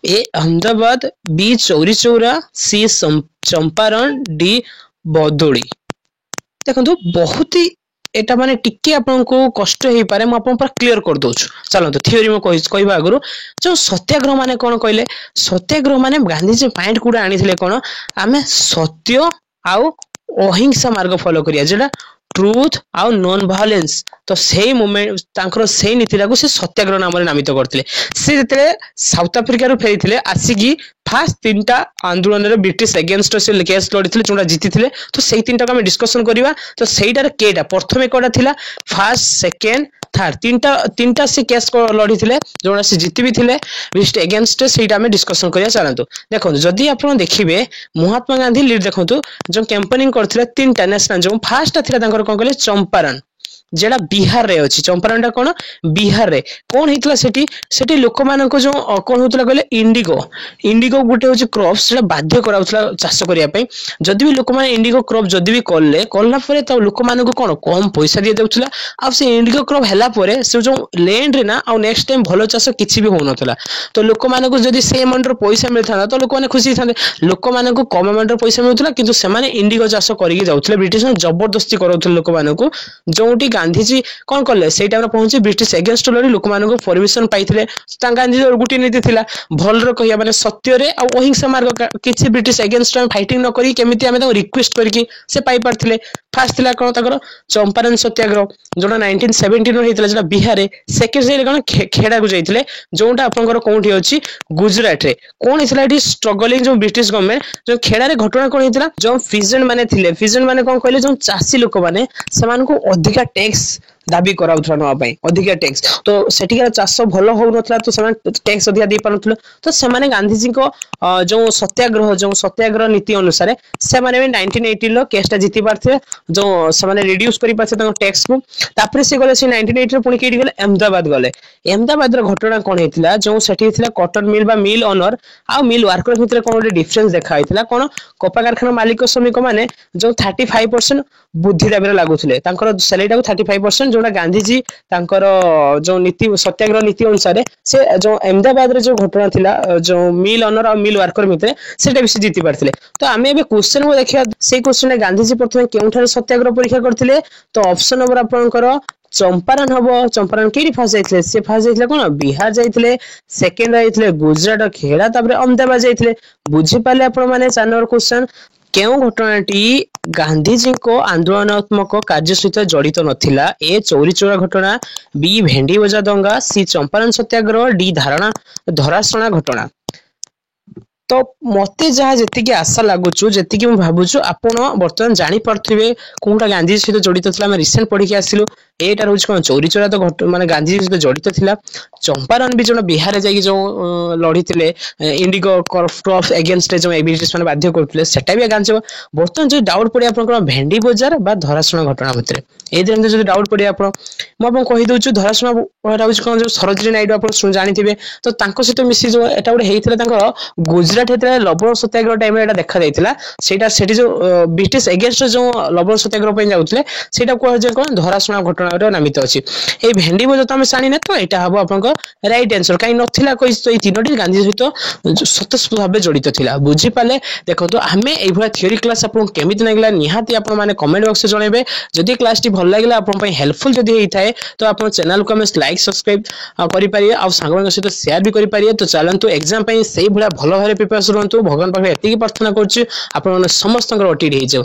ए अहमदाबाद बी चौरी चौरा सी चंपारण डी बदोड़ी देखंतु बहुत ही एटा माने टिके आपन को कष्ट हे पारे म आपन पर क्लियर कर दोछु चलंतु थ्योरी में कहबा आगरो जो सत्याग्रह माने कोन कहले सत्याग्रह माने गांधी जी पॉइंट कुडा आनिथिले कोन आमे सत्य आउ अहिंसा मार्ग फॉलो करिया जेडा ट्रूथ आउ नॉन वायलेंस तो सेही मोमेंट तांकर सेही नीति लागू से सत्याग्रह नाम रे नामित करथिले से जते साउथ अफ्रीका रो फेरिथिले आसीगी फास्ट तीनटा आंदोलन रे ब्रिटिश अगेंस्ट से केस लड़िथिले जोडा जीतिथिले तो सेही तीनटा का हम डिस्कशन करिवा तो सेहीटार केटा प्रथमे कोडा थिला फर्स्ट सेकंड थर्ड तीनटा से केस को लड़िथिले जोडा से जीति भी थिले ब्रिटिश अगेंस्ट सेहीटा हम डिस्कशन करिया चलंतु देखो जदी आपण देखिबे महात्मा गांधी लीड देखंतु जो कैंपेनिंग करथिले तीनटा नेशनल जो फर्स्ट थिला तांकर कोन कहले चंपारण जेडा बिहार रे अछि चंपारण कोन बिहार रे कोन हितला सेठी लोक मानको जो कोन होतला कहले इंडिगो गुटे होछि क्रॉप सेडा बाध्य कराउतला चाष करिया पई जदी भी लोक माने इंडिगो क्रॉप जदी भी करला परे त लोक मानको कोन कम पैसा दिया देउतला आ से इंडिगो क्रॉप हैला परे से जो लैंड रे ना आ नेक्स्ट टाइम भलो चाष किछि भी होनतला तो लोक मानको जदी से अमाउंट रो पैसा मिलथाना तो लोक माने खुशी थांदे लोक मानको कम अमाउंट रो पैसा मिलथला किंतु से माने इंडिगो चाष करिके जाउतले ब्रिटिश ने जबरदस्ती कराउतले लोक मानको जोटी गांधी जी कौन कले से टाइम पहुंचे ब्रिटिश अगेंस्ट लड़ी लोक मानको परमिशन पाइथिले गांधी जी गुटी नीति थिला भल रो कहिया माने सत्य रे आ अहिंसा मार्ग किछि ब्रिटिश अगेंस्ट में फाइटिंग न करी केमिति हमें तो रिक्वेस्ट करके से पाई पारथिले फर्स्ट थिला कोन ताकर चंपारण सत्याग्रह जोडा 1917 रो हेतला जेटा बिहार रे सेकंड से कोन खेड़ा को जाइथिले जोटा आपनकर कोठी अछि गुजरात रे कोन हितला एठी स्ट्रगलिंग जो ब्रिटिश गवर्नमेंट जो खेड़ा रे घटना कोन हितला जो फिजन माने थिले फिजन माने कोन कहले जो चासी लोक माने समान को अधिका टैक्स दाबी कराउथला न पई अधिका टैक्स तो सेटिका चाष भलो हो नथला तो समान टैक्स अधिका दे पानथले तो समान गांधी जी को जो सत्याग्रह नीति अनुसार से माने 1980 लो केसटा जीति पारथे जो समान रिड्यूस करि पाछे त टैक्स को तापर से गले से 1980 रे पुनी केडी गले अहमदाबाद रो घटना कोन हेतिला जो सेठी हेतिला कॉटन मिल बा मिल ओनर आ मिल वर्कर भितर कोन डिफरेंस देखा हेतिला कोन कपा कारखाना मालिक श्रमिक माने जो 35% बुद्धि दाबीरे लागुथिले तांकर सैलरी 35% जोड़ा गांधी जी तांकर जो नीति सत्याग्रह नीति अनुसार से जो अहमदाबाद रे जो घटना थिला जो मिल ओनर और मिल वर्कर मिते सेटा भी जीति पारथिले तो आमे एबे क्वेश्चन को देखिया से क्वेश्चन गांधी जी प्रथमे केउठार सत्याग्रह परीक्षा करथिले तो ऑप्शन नंबर आपनकर चंपारण हबो चंपारण केडी फास जाइथिले से फास जाइथिले कोन बिहार जाइथिले सेकंड जाइथिले गुजरात खेड़ा तापर अहमदाबाद जाइथिले बुझी पाले आपण माने 4 नंबर क्वेश्चन केउ घटनाटी गांधी जी को आंदोलनात्मक कार्य सहित जड़ित नथिला ए चौरी चौरा घटना बी भेंडी बजा दंगा सी चंपारण सत्याग्रह डी धराशणा घटना तो मते जहा जेति की आशा लागुछु जेति की हम भाबुछु आपण वर्तमान जानि परथिबे कोनटा गांधी सहित जड़ित थिला हम रिसेंट पढी के आसिलु एटा रोज कोन चोरी चोरा तो माने गांधी सहित जड़ित थिला चंपारण भी जो बिहार जाई जो लड़ी थिले इंडिगो क्रॉप अगेंस्ट जो एबिलिटीज माने बाध्य करथिले सेटा भी गांचे बर्तन जो डाउट पड़े आपन भेंडी बजार बा धरासुना घटना भितर ए दिन जो डाउट पड़े आपन म आपन कहि दउछु धरासुना राउज कोन जो सरोजिनी नायडू आपन जानि थिबे तो तांको सहित मिसी जो एटा उडे हेइथिला तांको गुजरात हेतला लवण सत्याग्रह टाइम रे एटा देखा जाइथिला सेटा सेठी जो ब्रिटिश अगेंस्ट जो लवण सत्याग्रह पे जाउथिले सेटा को जे कोन धरासुना घटना रे नामित अछि ए भेंडी बजार तो हम सानी न तो एटा हबो आपन राइट आंसर काई नथिला कोइ तो ए तीनोटी गांधी सहित सतस्फ भाबे जड़ित थिला बुझी पाले देखो तो हमें ए भला थ्योरी क्लास आपन केमिति लागला निहाती आपन माने कमेंट बॉक्स में जणेबे जदि क्लास टी भल लागला आपन पई हेल्पफुल जदि हेइ थाए तो आपन चैनल को हम लाइक सब्सक्राइब करि पारिए आ संगन सहित शेयर भी करि पारिए तो चलंतु एग्जाम पई सेही भला भलो भाबे प्रिपेरेशन रहंतु भगवान पाखे एतिकी प्रार्थना करछु आपन समस्त ओटी हेइ जाऊ।